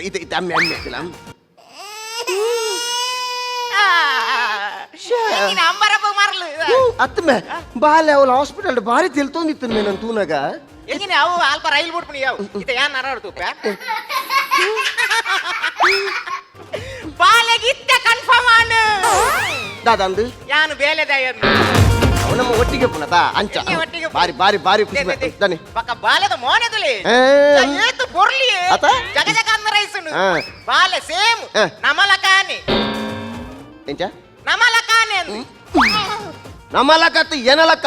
ಇದು ಅಮ್ಮೆ ಅಮ್ಮೆ ಹಾಕಿಲ್ಲ ಅಂಬರಪ್ಪ ಮಾರ್ಲು ಅತ್ತಮ್ಮೆ ಬಾಲೆ ಅವಳ ಹಾಸ್ಪಿಟಲ್ ಬಾರಿ ತಿಳ್ತೊಂದಿತ್ತು ನನ್ನ ತೂನಾಗ ಎಂಗಿನ ಅವು ಅಲ್ಪ ರೈಲ್ ಬಿಟ್ಬಿಡಿ ಯಾವ ಇತ ಯಾನ್ ನರಾಡ್ತು ಬಾಲೆಗಿತ್ತ ಕನ್ಫರ್ಮ್ ಆನು ದಾದಂದು ಯಾನು ಬೇಲೆದಾಯನ್ನು ನಮ್ಮ ಒಟ್ಟಿಗೆ ಪುನತ ಅಂಚ ಒಟ್ಟಿಗೆ ಬಾರಿ ಬಾರಿ ಬಾರಿ ಖುಷಿ ದನಿ ಪಕ್ಕ ಬಾಲೆದ ಮೋನೆದಲಿ ಏತು ಬೊರ್ಲಿ ಅತ? ಜಗ ಜಗ ಅಂದ ರೈಸುನು ಆ. ಬಾಲೆ ಸೇಮ್ ಆ. ನಮಲಕಾನೆ ಎಂಚ ನಮಲಕಾನೆ ಅಂದು ನಮ್ಮಲಕ್ಕ ಏನಲಕ್ಕ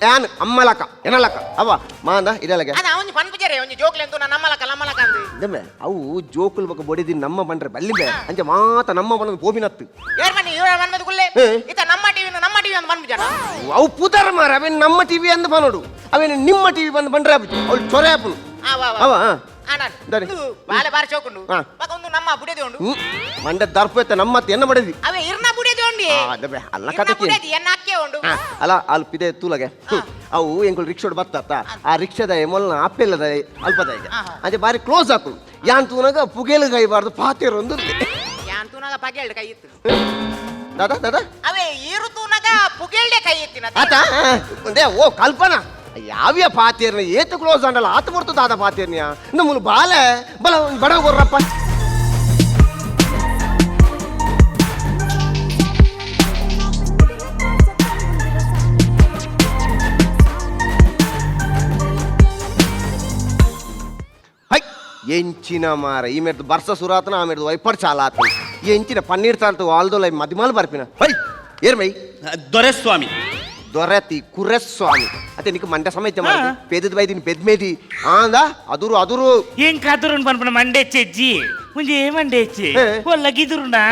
ಯಾನ್ ಅಮ್ಮಲಕ್ಕ ಏನಲಕ್ಕ ಅವ ಮಾಂದ ಇದೆಲ್ಲಗೆ ಅದ ಅವನಿ ಪನ್ಪುಜರೆ ಒಂಜಿ ಜೋಕ್ಲೆ ಅಂತೂ ನಮ್ಮಲಕ ನಮ್ಮಲಕ ಅಂದು ದಮ್ಮೆ ಅವು ಜೋಕುಲ್ ಬಕ ಬಡಿದಿ ನಮ್ಮ ಬಂಡ್ರೆ ಬಲ್ಲಿಬೆ ಅಂಚ ಮಾತ ನಮ್ಮ ಬಣ್ಣದ ಬೋಬಿನತ್ತು ಏರ್ ಬನ್ನಿ ಇವ್ರ ಮನ್ಮದ ಗುಲ್ಲೆ ಇತ ನಮ್ಮ ಟಿವಿ ಅಂತ ಪನ್ಪುಜನ ಅವು ಪುತಾರ ಮಾರ ಅವೇನು ನಮ್ಮ ಟಿವಿ ಅಂದ ಬನೋಡು ಅವೇನು ನಿಮ್ಮ ಟಿವಿ ಬಂದು ಬಂಡ್ರೆ ಆಪಿತು ಅವಳು ಚೊರೆ ಆಪುನು ಅವ ದರಿ. ಬಾಲೆ ಬಾರಿ ಚೌಕುಂಡು ಆ. ಪಕ್ಕ ಒಂದು ನಮ್ಮ ಬುಡೆದೆ ಉಂಡು ಮಂಡ ದರ್ಪೈತೆ ನಮ್ಮತ್ತೆ ಎನ್ನ ಬಡಿದಿ ಅವೇ ಇರ್ನ ಬುಡೆದೆ ಉಂಡಿ ದಮ್ಮೆ ಅಲ್ಲ ಇರ್ನ ಕಥಕ್ಕೆ ಬುಡೆದಿ ಎನ್ನ ಅಕ್ಕೆ ಉಂಡು ಅಲ್ಲ ಅಲ್ಲಿ ಪಿದೆ ತೂಲಗೆ ಅವು ಎಂಗಳು ರಿಕ್ಷೋಡ್ ಬತ್ತ ಆ ರಿಕ್ಷಾದ ಮೊಲ್ನ ಅಪ್ಪೆಲ್ಲದ ಅಲ್ಪದ ಈಗ ಅಂಚೆ ಬಾರಿ ಕ್ಲೋಸ್ ಹಾಕೊಂಡು ಯಾನ್ ತೂನಾಗ ಪುಗೇಲು ಕೈಬಾರ್ದು ಪಾತಿರೊಂದು ಯಾನ್ ತೂನಾಗ ಪಗೆಲ್ಡ್ ಕೈ ಇತ್ತು ದಾದಾ ದಾದಾ ಅವೇ ಈರು ತೂನಾಗ ಪುಗೆಲ್ಡೆ ಕೈ ಎತ್ತಿನ ಆತ ಒಂದೇ ಓ ಕಲ್ಪನಾ ಯಾವ್ಯ ಪಾತೇರ್ನ ಏತು ಕ್ಲೋಸ್ ಅಂಡಲ್ಲ ಆತ ಬರ್ತದ ಆದ ಪಾತೇರ್ನಿಯ ನಮ್ಮಲು ಬಾಲೆ ಬಲ ಬಡ ಕೊರ್ರಪ್ಪ ಹೈ ಎಂಚಿನ ಮಾರ ಈ ಮೇರ್ದು ಬರ್ಸ ಸುರಾತನ ಆ ಮೇರ್ದು ವೈಪರ್ ಚಾಲ ಆತ ಎಂಚಿನ ಪನ್ನೀರ್ ಚಾಲ್ತು ಆಲ್ದೋಲ ಮದಿಮಾಲ್ ಬರ್ಪಿನ ಹೈ ಏರ್ ಮೈ ದೊರೆಸ್ವಾಮಿ ದೊರೆತಿ ಕುರೆಸ್ವಾಮಿ ಅತ್ತೆ నీకు మంట సమయం ಮಾಡಿ పెదది వైదిని పెద్మేది ఆందా అదురు అదురు ఏం కాదురు పనుకున్న మండేచ్చి ముందు ఏమండేచ్చి ఒళ్ళగిదురునా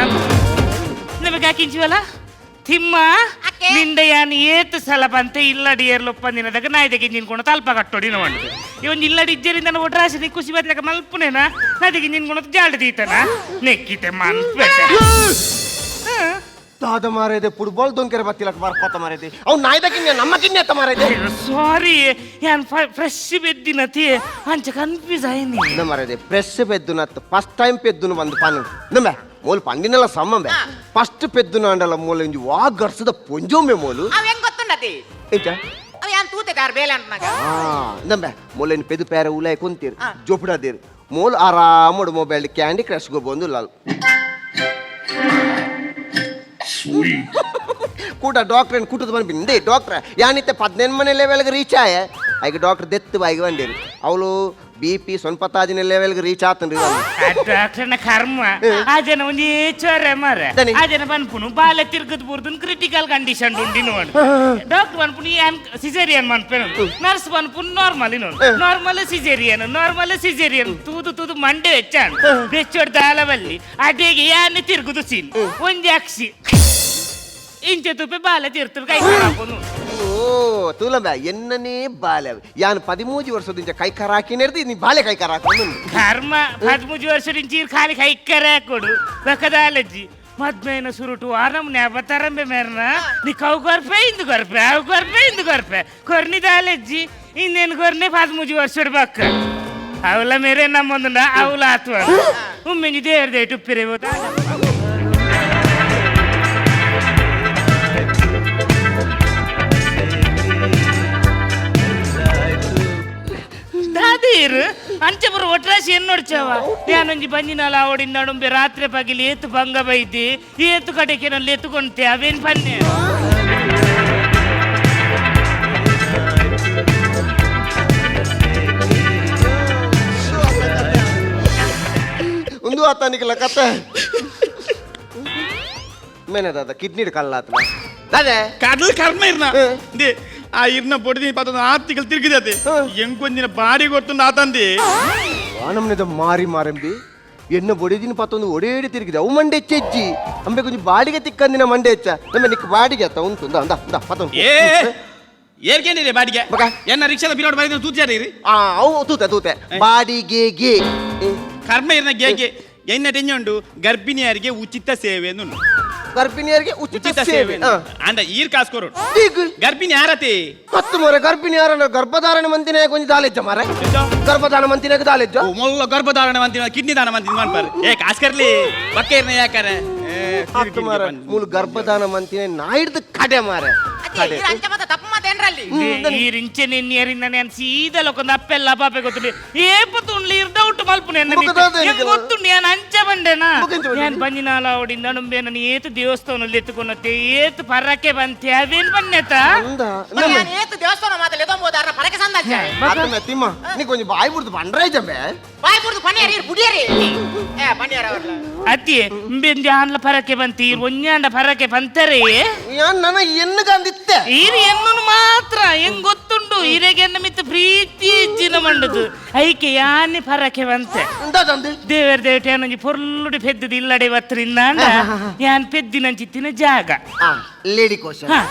ನಮಗೆ ಹಾಕಿಂಚಿವಲ್ಲ ತಿಮ್ಮ ನಿಂಡೆಯಾನಿ ಏತು ಸಲ ಬಂತೆ ಇಲ್ಲಡಿ ಏರ್ಲೊಪ್ಪಂದಿನದಾಗ ನಾಯ್ದಕ್ಕೆ ನಿನ್ಕೊಂಡು ತಲ್ಪ ಕಟ್ಟೋಡಿ ನೋಡು ಇವನ್ ಇಲ್ಲಡಿ ಇಜ್ಜರಿಂದ ನಾನು ಒಟ್ರಾಸಿ ಖುಷಿ ಬರ್ಲಿಕ್ಕ ಮಲ್ಪುನೇನ ನಾದಿಗೆ ನಿನ್ಕೊಂಡು ಜಾಲ್ಡ್ ದೀತನ ನೆಕ್ಕಿತೆ ಮನ್ಪೇಟ ದಾದ ಮಾರೇದೆ ಫುಟ್ಬಾಲ್ ದೊಂಕೆರ ಬತ್ತಿಲಕ ಬರ್ಕೋತ ಮಾರೇದೆ ಅವ್ ನಾಯ್ದಕ್ಕೆ ನಮ್ಮಕಿನ್ನೆ ಅತ್ತ ಮಾರೇದೆ ಸಾರಿ ಯಾನ್ ಫ್ರೆಶ್ ಬೆದ್ದಿನತಿ ಅಂಚ ಕನ್ಫ್ಯೂಸ್ ಆಯ್ನಿ ನ ಮಾರೇದೆ ಫ್ರೆಶ್ ಬೆದ್ದುನತ್ ಫಸ್ಟ್ ಟೈಮ್ ಪೆದ್ದುನು ಬಂದು ಪಾನು ನಮ್ಮೆ ಮೋಲ್ ಪಂಡಿನೆಲ್ಲ ಸಮ್ಮಂಬೆ ಫಸ್ಟ್ ಪೆದ್ದುನ ಅಂಡಲ್ಲ ಮೋಲ್ ಇಂಜಿ ವಾ ಗರ್ಸದ ಪೊಂಜೊಮ್ಮೆ ಮೋಲು ಅವ ಹೆಂಗ್ ಗೊತ್ತುಂಡತಿ ಏಟ ಅವ ಯಾನ್ ತೂತೆದಾರ್ ಬೇಲೆ ಅಂತ ಮಗ ನಮ್ಮೆ ಮೋಲೇನ್ ಪೆದು ಪೇರ ಉಲಾಯ್ ಕುಂತೀರ್ ಜೋಪುಡಾದೇರ್ ಮೋಲ್ ಆರಾಮಡ್ ಮೊಬೈಲ್ ಕ್ಯಾಂಡಿ ಕ್ರಶ್ ಗೋ ಬಂದು ಲಾಲ್ ಕೂಡ ಡಾಕ್ಟರ್ ಕೂಟದ ಬಂದ್ಬಿಂದೆ ಡಾಕ್ಟ್ರ ಯಾನಿತ್ತೆ 18 ಮನೆ ಲೆವೆಲ್ಗೆ ರೀಚ್ ಆಯ ಈಗ ಡಾಕ್ಟರ್ ದೆತ್ತು ಬಾಯಿಗೆ ಬಂದಿರು ಅವಳು BP ಸ್ವಲ್ಪ ತಾಜಿನ ಲೆವೆಲ್ಗೆ ರೀಚ್ ಆತನ್ರಿ ಡಾಕ್ಟರ್ನ ಕರ್ಮ ಆ ಜನ ಒಂದೇ ಚೋರೆ ಮಾರ ಆ ಜನ ಬನ್ಪುನು ಬಾಲ ತಿರ್ಗದ್ ಬುರ್ದನ್ ಕ್ರಿಟಿಕಲ್ ಕಂಡೀಷನ್ ಉಂಡಿ ನೋಡು ಡಾಕ್ಟರ್ ಬನ್ಪುನು ಸಿಸೇರಿಯನ್ ಮನ್ಪೇನು ನರ್ಸ್ ಬನ್ಪುನು ನಾರ್ಮಲ್ ನೋಡು ನಾರ್ಮಲ್ ಸಿಸೇರಿಯನ್ ತೂದು ಮಂಡೆ ವೆಚ್ಚಾನು ಬೆಚ್ಚೋಡ್ ದಾಲವಲ್ಲಿ ಅದೇಗೆ ಯಾನೆ ತಿರ್ಗುದು ಸೀನ್ ಒಂದೇ ಅಕ್ಷಿ ಇಂಚೆ ತುಪ್ಪೆ ಬಾಲ ತಿರ್ತರು ಕೈ ಹಾಕೋನು ಓ ತುಲಂಬ ಎನ್ನನೇ ಬಾಲೆ ಯಾನ್ 13 ವರ್ಷದಿಂದ ಕೈ ಕರ ಹಾಕಿನೇರ್ದಿ ನೀ ಬಾಲೆ ಕೈ ಕರ ಹಾಕೊಂಡು ಕರ್ಮ 13 ವರ್ಷದಿಂದ ಖಾಲಿ ಕೈ ಕರ ಹಾಕೊಡು ಬೇಕದಾಲಜ್ಜಿ ಮದ್ಮೇನ ಸುರುಟು ಆನಮ್ನೆ ಅವತಾರಂಬೆ ಮೇರ್ನ ನೀ ಕೌ ಗೊರ್ಪೆ ಇಂದು ಗೊರ್ಪೆ ಕೊರ್ನಿದಾಲಜ್ಜಿ ಇನ್ನೇನು ಕೊರ್ನೆ 13 ವರ್ಷದ ಬಕ್ಕ ಅವಳ ಮೇರೆ ನಮ್ಮೊಂದು ಅವಳ ಆತ್ವ ಒಮ್ಮೆ ದೇವ್ರದೇ ಟುಪ್ಪಿರೆ ದಾದೀರ್ ಅಂಚಪುರ ಒಟ್ರಾಸಿ ಏನ್ ನೋಡ್ಚಾವ ಯಾನೊಂಜಿ ಬಂಜಿನಲ್ಲ ಅವಡಿ ನಡುಂಬೆ ರಾತ್ರಿ ಪಗಿಲಿ ಏತು ಭಂಗ ಬೈದಿ ಏತು ಕಡೆಗೆ ನಲ್ಲಿ ಎತ್ತುಕೊಂತೆ ಅವೇನ್ ಪನ್ನೆ ಒಂದು ಆತನಿಕಲ್ಲ ಕತೆ ಮೇನೆ ದಾದ ಕಿಡ್ನಿ ಕಲ್ಲ ಆತನ ದಾದೆ ಕಡಲ್ ಕರ್ಮ ಇರ್ನ ಆ ಇರ್ನ పొడిది పద ఆర్టికల్ తిరిగిదది ఎంకొంజిన బాడీ కొడుతుంది ఆతంది వానమ్నేద మారి మారంబి ಎನ್ನ ಬೊಡಿದಿನ ಪತ್ತೊಂದು ಒಡೇಡಿ ತಿರುಗಿದೆ ಅವು ಮಂಡೆ ಹೆಚ್ಚಿ ಅಂಬೆ ಕೊಂಚ ಬಾಡಿಗೆ ತಿಕ್ಕಂದಿನ ಮಂಡೆ ಹೆಚ್ಚ ನಮ್ಮ ನಿಕ್ಕ ಬಾಡಿಗೆ ಅತ್ತ ಉಂಟು ಅಂದ ಪತ್ತೊಂದು ಏ ಏರ್ಕೇನಿದೆ ಬಾಡಿಗೆ ಎನ್ನ ರಿಕ್ಷಾದ ಬಿಲೋಡ್ ಬರಿದ ತೂತ್ಯಾರಿ ಅವು ತೂತೆ ಬಾಡಿಗೆಗೆ ಕರ್ಮ ಇರ್ನ ಗೆಗೆ ಎನ್ನ ಟೆಂಜುಂಡು ಗರ್ಭಿಣಿಯರಿಗೆ ಉಚಿತ ಸೇವೆ ಎನ್ನುಂಡು ಗರ್ಭಿಣಿಯರಿಗೆ ಉಚಿತ ಸೇವೆ ಅಂಡ ಈರ್ ಕಾಸ್ಕೋರು ಗರ್ಭಿಣಿ ಯಾರತಿ ಮತ್ತು ಮೊರೆ ಗರ್ಭಿಣಿ ಯಾರನ್ನ ಗರ್ಭಧಾರಣೆ ಮಂತಿನೇ ಕೊಂಚ ದಾಲೆಜ್ಜ ಮಾರೆ ಗರ್ಭಧಾರಣ ಮಂತಿನೇ ದಾಲೆಜ್ಜ ಮೊಲ್ಲ ಗರ್ಭಧಾರಣೆ ಮಂತಿನ ಕಿಡ್ನಿ ದಾನ ಮಂತಿನ ಮಾಡ್ಪಾರ ಏ ಕಾಸ್ಕರ್ಲಿ ಬಕ್ಕೇರ್ನ ಯಾಕರೆ ಮೂಲ ಗರ್ಭಧಾನ ಮಂತಿನೇ ನಾಯಿಡ್ದು ಕಡೆ ಮಾರೆ ಅದೇ ಅಂಚ ಮತ್ತೆ ತಪ್ಪು ಮಾತೇನ್ರಲ್ಲಿ ಈ ರಿಂಚೆ ನಿನ್ನೆಯರಿಂದ ನಾನು ಸೀದಾ ಲೋಕೊಂದು ಅಪ್ಪೆಲ್ಲ ಪಾಪೆ ಗೊತ್ತುಂಡು ಏಪತ್ತುಂಡ್ಲಿ ಡೌಟ್ ಮಲ್ಪುನೆ ಗೊತ್ತುಂಡು ನಾನು ಅಂಚ ಬಂಡೆನಾ ನಾನು ಬಂಜಿನಾಲ ಅವಡಿಂದ ನಂಬೆ ನಾನು ಏತು ದೇವಸ್ಥಾನದಲ್ಲಿ ಎತ್ತುಕೊನತ್ತೆ ಏತು ಪರಕ್ಕೆ ಬಂತೆ ಅವೇನ್ ಬನ್ನೆತ ನಾನು ಏತು ದೇವಸ್ಥಾನ ಮಾತಲ್ಲಿ ಎದೊಂಬೋದಾರ ಪರಕ್ಕೆ ಸಂದಾಚ ತಿಮ್ಮ ನೀ ಕೊಂಚ ಬಾಯಿ ಬಿಡ್ದು ಬಂಡ್ರೈ ಜಂಬೆ ಬಾಯ್ ಬಿಡ್ದು ಪನ್ನಿಯರಿ ಬುಡಿಯರಿ ಪನ್ನಿಯರ ಅವರ್ಲ ಅತಿ ಬೆಂದಿ ಆನ್ಲ ಪರಕ್ಕೆ ಬಂತಿ ಒಂಜಾಂಡ ಪರಕ್ಕೆ ಬಂತರೆ ಯಾನ್ ನನ್ನ ಎನ್ನಗಂದಿತ್ತೆ ಈರಿ ಎನ್ನನು ಮಾತ್ರ ಹೆಂಗ್ ಗೊತ್ತುಂಡು ಈರೆಗೆನ್ನ ಮಿತ್ತ ಪ್ರೀತಿ ಇಜ್ಜಿನ ಮಂಡದು ಐಕೆ ಯಾನೆ ಪರಕ್ಕೆ ಬಂತೆ ದೇವರ ದೇವತೆ ಏನಂಜಿ ಪೊರ್ಲುಡಿ ಪೆದ್ದದು ಇಲ್ಲಡೆ ಬತ್ತರಿಂದ ಯಾನ್ ಪೆದ್ದಿನಂಚಿತ್ತಿನ ಜಾಗ ಲೇಡಿ ಕೋಶ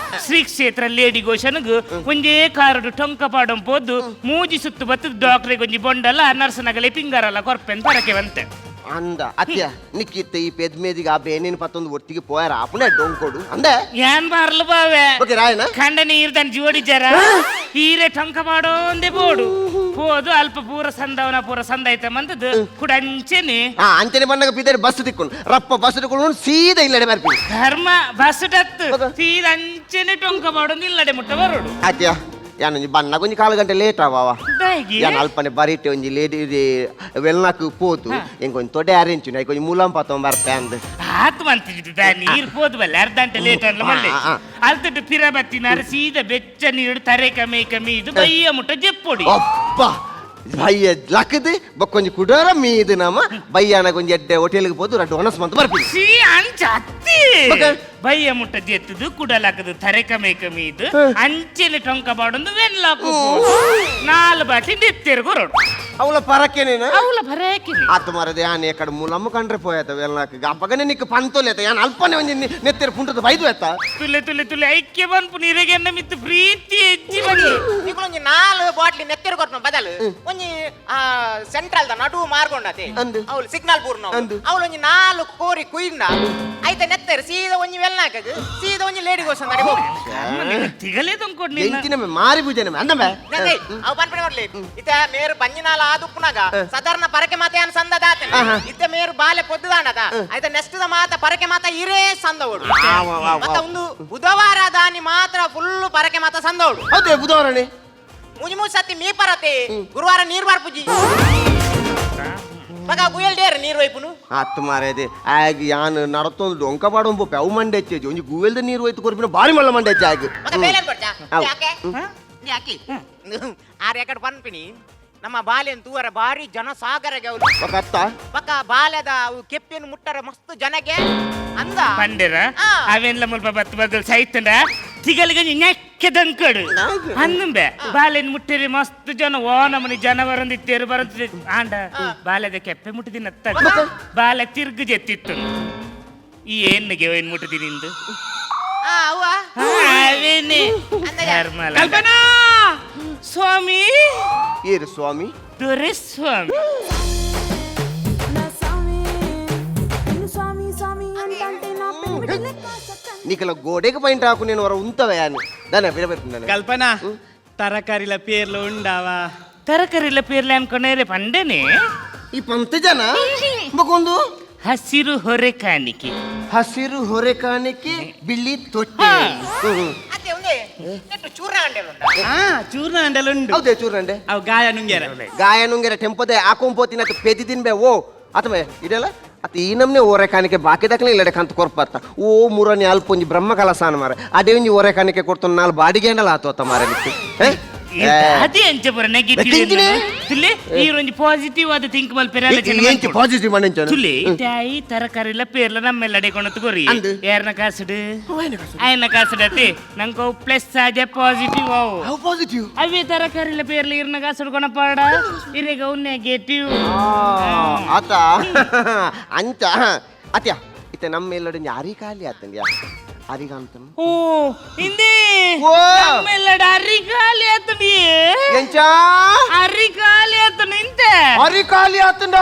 ಶ್ರೀ ಕ್ಷೇತ್ರ ಲೇಡಿ ಗೋಶನಗು ಒಂದೇ ಕಾರಡು ಟೊಂಕ ಪಾಡಂ ಪೋದು ಮೂಜಿ ಸುತ್ತು ಬತ್ತದು ಡಾಕ್ಟ್ರಿಗೆ ಒಂಜಿ ಬೊಂಡಲ್ಲ ನರ್ಸನಗಲೆ ಪಿಂಗಾರಲ್ಲ ಕೊರ್ಪೆನ್ ಪರಕ್ಕೆ ಬಂತೆ ಅಂದ ಅತ್ಯ ನಿಕ್ಕಿತ್ತೆ ಈ ಪೆದ್ಮೇದಿಗೆ ಆ ಬೇನಿನ ಪತ್ತೊಂದು ಒಟ್ಟಿಗೆ ಪೋಯಾರ ಆಪುನೆ ಡೊಂಕೊಡು ಅಂದೆ ಯಾನ್ ಬಾರ್ಲು ಬಾವೆ ಓಕೆ ರಾಯನ ಖಂಡ ನೀರ್ ದನ್ ಜೋಡಿಜಾರ ಈರೆ ಟೊಂಕ ಮಾಡೋಂದೆ ಬೋಡು ಹೋದು ಅಲ್ಪ ಪೂರ ಸಂದ ಐತೆ ಮಂತದ್ದು ಕುಡಂಚೆನೆ ಅಂಚನೆ ಬಂದಾಗ ಬಿದ್ದರೆ ಬಸ್ ತಿಕ್ಕೊಂಡು ರಪ್ಪ ಬಸ್ ತಿಕ್ಕೊಂಡು ಸೀದಾ ಇಲ್ಲಡೆ ಬರ್ತೀನಿ ಧರ್ಮ ಬಸ್ ಟತ್ತು ಸೀದಾ ಅಂಚೆನೆ ಟೊಂಕ ಮಾಡೋದು ಇಲ್ಲಡೆ ಮುಟ್ಟ ಬರೋಡು ಅತ್ಯ ಯಾನ್ ಒಂಜಿ ಬನ್ನ ಒಂಜಿ 4 ಗಂಟೆ ಲೇಟ್ ಬಾವಾ ದಾಯಿಗೆ ಯಾನ್ ಅಲ್ಪನೆ ಬರಿಟೆ ಒಂಜಿ ಲೇಡಿ ವೆಲ್ನಾಕ್ ಪೋತು ಎಂಕೊಂಜಿ ತೊಡೆ ಅರೇಂಜ್ ಐ ಕೊಂಜಿ ಮುಲಂ ಪತ್ತೊಂ ಬರ್ಪೆ ಅಂದ್ ಆತ್ ಮಂತಿದ್ದು ನೀರ್ ಪೋದು ಬಲ್ಲ ಅರ್ಧ ಗಂಟೆ ಲೇಟ್ ಅಲ್ಲ ಮಲ್ಲೆ ಅಲ್ತಟ್ಟು ಪಿರಬತ್ತಿನಾರ ಸೀದಾ ಬೆಚ್ಚ ನೀರು ತರೆ ಕಮ್ಮಿ ಕಮ್ಮಿ ಇದು ಬಯ್ಯ ಮುಟ್ಟ ಜೆಪ್ಪೊಡಿ ಅಪ್ಪ ಬಯ್ಯ ಲಕ್ಕದು ಬಕ್ಕೊಂಜಿ ಕುಡರ ಮೀದು ನಮ ಬಯ್ಯನ ಕೊಂಜಿ ಎಡ್ಡೆ ಹೋಟೆಲ್ಗೆ ಪೋದು ರಡ್ಡು ಒಣಸ್ ಮಂತ್ ಬರ್ಪಿ ಸಿ ಅಂಚ ಅತ್ತಿ ಬಯ್ಯ ಮುಟ್ಟ ಜೆತ್ತದು ಕುಡಲಾಕದು ತರೆ ಕಮ್ಮಿ ಕಮ್ಮಿ ಇದು ಅಂಚೆನೆ ಟೊಂಕ ಬಾಡೊಂದು ವೆನ್ಲಾಕು 4 ಬಾಟ್ಲಿ ನೆತ್ತೆರ್ಗು ರೋಡು ಅವಳ ಪರಕೆನೇನ ಅವಳ ಭರಕಿನಿ ಆತ ಮರದೆ ಯಾನ್ ಏಕಡೆ ಮೂಲಮ್ಮ ಕಂಡ್ರೆ ಪೋಯತ ವೆಲ್ನಾಕ್ ಅಪ್ಪಗನೆ ನಿಕ್ಕ ಪಂತೋಲೆತ ಯಾನ್ ಅಲ್ಪನೆ ಒಂಜಿ ನೆತ್ತೆರ ಪುಂಟದ ಬೈದು ಆಯ್ತಾ ತುಲೆ ತುಲೆ ತುಲೆ ಐಕ್ಯ ಬನ್ಪು ನೀರಿಗೆ ಎನ್ನ ಮಿತ್ತು ಪ್ರೀತಿ ಹೆಚ್ಚಿ ಬನ್ನಿ ನಿಕ್ಲೊಂಜಿ 4 ಬಾಟ್ಲಿ ನೆತ್ತೆರು ಕೊಟ್ನ ಬದಲು ಒಂಜಿ ಸೆಂಟ್ರಲ್ ದ ನಡು ಮಾರ್ಗೊಂಡತೆ ಅವಳು ಸಿಗ್ನಲ್ ಪೂರ್ಣ ಅವಳು ಒಂಜಿ 4 ಕೋರಿ ಕುಯ್ನ ಐತೆ ನೆತ್ತೆರು ಸೀದಾ ಒಂಜಿ ವೆಲ್ನಾಕಗ್ ಸೀದಾ ಒಂಜಿ ಲೇಡಿ ಗೋಸನ್ ನಡಿ ಹೋಗ್ ತಿಗಲೇ ತಂದ್ಕೊಡ್ ಎಂಚಿನ ಮಾರಿ ಬುಜನೆ ಅಂದಮೆ ಅವ್ ಪನ್ಪಣೆ ಮಾಡ್ಲಿ ಇತ ಮೇರು ಬಂಜಿನಾಲ ಆದುಪ್ಪುನಾಗ ಸಾಧಾರಣ ಪರಕೆ ಮಾತೆ ಅನ್ ಸಂದ ದಾತೆ ಇತ್ತ ಮೇರು ಬಾಲೆ ಪೊದ್ದುದಾನದ ಐತ ನೆಕ್ಸ್ಟ್ ದ ಮಾತ ಪರಕೆ ಮಾತ ಇರೇ ಸಂದವಡು ಮತ್ತ ಒಂದು ಬುಧವಾರ ದಾನಿ ಮಾತ್ರ ಫುಲ್ ಪರಕೆ ಮಾತ ಸಂದವಡು ಹೌದೇ ಬುಧವಾರನೇ ಮುಜಿ ಸತಿ ಮೀ ಪರತೆ ಗುರುವಾರ ನೀರ್ ಬಾರ್ಪುಜಿ ಮಗ ಗುಯಲ್ ಡೇರ್ ನೀರ್ ವೈಪುನು ಆತ್ ಮಾರೇದೆ ಆಗ ಯಾನ್ ನಡತೊಂದು ಡೊಂಕ ಬಾಡೊಂಬ ಪೆವು ಮಂಡೆ ಹೆಚ್ಚು ಒಂಜಿ ಗೂವೆಲ್ದ ನೀರು ಹೋಯ್ತು ಕೊರ್ಪಿನ ಬಾರಿ ಮಲ್ಲ ಮಂಡೆ ಹೆಚ್ಚು ಆಗ ಮಗ ಬೇಲೇನ್ ಕೊಡ್ಚಾ ಯಾಕೆ ಯಾಕೆ ಆರ್ ಯಾಕಡೆ ಪನ್ಪಿನಿ ನಮ್ಮ ಬಾಲ್ಯನ್ ತೂವರ ಬಾರಿ ಜನಸಾಗರಗೆ ಅವಳು ಪಕ್ಕ ಪಕ್ಕ ಬಾಲ್ಯದ ಅವು ಕೆಪ್ಪಿನ ಮುಟ್ಟರ ಮಸ್ತ್ ಜನಗೆ ಅಂದ ಪಂಡೆರ ಅವೆಲ್ಲ ಮುಲ್ಪ ಬತ್ತು ಬದಲು ಸೈತಂಡ ತಿಗಲಿಗೆ ನೆಕ್ಕೆದಂಕಡು ಅನ್ನಂಬೆ ಬಾಲೆನ್ ಮುಟ್ಟಿರಿ ಮಸ್ತ್ ಜನ ಓ ನಮ್ಮನಿ ಜನ ಬರಂದಿತ್ತೇರು ಬರಂತ ಆಂಡ ಬಾಲ್ಯದ ಕೆಪ್ಪೆ ಮುಟ್ಟಿದಿನ ಬಾಲೆ ತಿರ್ಗು ಜೆತ್ತಿತ್ತು ಈ ಏನ್ಗೆ ಏನ್ ಮುಟ್ಟಿದೀನಿ ಇಂದು ಅವೇನೆ ಕಲ್ಪನಾ ಸ್ವಾಮಿ ಏರು ಸ್ವಾಮಿ ದೊರೆ ಸ್ವಾಮಿ నీకు గోడకి పైన రాకు నేను వర ఉంటవే అని దాని పిలబెట్టున్నాను కల్పన తరకారీల పేర్లు ఉండవా ತರಕಾರಿಲ ಪೇರ್ಲೆ ಅನ್ಕೊಂಡೇರೆ ಪಂಡೆನೆ ಈ ಪಂತ ಜನ ಮಗೊಂದು ಹಸಿರು ಹೊರೆಕಾಣಿಕೆ ಹಸಿರು ಹೊರೆಕಾಣಿಕೆ ಬಿಳಿ ತೊಟ್ಟೆ ಅತ್ತೆ ಒಂದೇ ನೆಟ್ಟು ಚೂರ್ಣ ಅಂಡೆಲುಂಡ చూర్ణ అండలుండు ಹೌದೇ ಚೂರ್ನಂಡೆ ಅವು ಗಾಯ ನುಂಗ್ಯಾರ ಗಾಯ ನುಂಗೆರ ಟೆಂಪದೆ ಹಾಕೊಂಬೋತಿನ ಪೆದಿ ತಿನ್ಬೆ ಓ ಅಥವಾ ಇದೆಲ್ಲ ಅತ್ತ ಈ ನಮ್ನೆ ಓರೆಕಾಣಿಕೆ ಬಾಕಿ ದಕ್ಕಲೆ ಇಲ್ಲಡೆ ಕಂತ ಕೊರ್ಪತ್ತ ಓ ಮುರನಿ ಅಲ್ಪ ಒಂಜಿ ಬ್ರಹ್ಮ ಕಲಸಾನ ಮಾರ ಅದೇ ಒಂಜಿ ಓರೆಕಾಣಿಕೆ ಕೊಡ್ತಾನ 4 ಬಾಡಿಗೆ ಅಂಡಲ ಆತೋತ ಮಾರ ಅದೇ ಅಂಚೆ ಬರ ನೆಗೆಟಿವ್ ತುಲೆ ಈರೊಂಜಿ ಪಾಸಿಟಿವ್ ಆದ ಥಿಂಕ್ ಮಲ್ಪೆರಲ್ಲ ಎಂಚ ಪಾಸಿಟಿವ್ ಮನೆಂಚ ತುಲೆ ಇಟಾಯಿ ತರಕಾರಿಲ ಪೇರ್ಲ ನಮ್ಮೆಲ್ಲಡೆ ಕೊಣತು ಕೊರಿ ಯಾರನ ಕಾಸುಡು ಆಯ್ನ ಕಾಸುಡತೆ ನಂಗೆ ಪ್ಲಸ್ ಆಜೆ ಪಾಸಿಟಿವ್ ಅವು ಹೌ ಪಾಸಿಟಿವ್ ಅವೇ ತರಕಾರಿಲ ಪೇರ್ಲ ಇರ್ನ ಕಾಸುಡು ಕೊಣಪಾಡ ಇರೇಗ ಅವು ನೆಗೆಟಿವ್ ಆತ ಅಂಚ ಅತ್ಯ ಇತ್ತೆ ನಮ್ಮ ಎಲ್ಲಡೆ ಯಾರಿ ಖಾಲಿ ಆತಂದ್ಯಾ ಅರಿಗಂತನು ಓ ಹಿಂದಿ ಓ ನಮ್ಮೆಲ್ಲಡೆ ಅರಿಗಾಲಿ ಆತಡಿ ಎಂಚ ಅರಿಗಾಲಿ ಆತ ನಿಂತೆ ಅರಿ ಖಾಲಿ ಆತಂಡ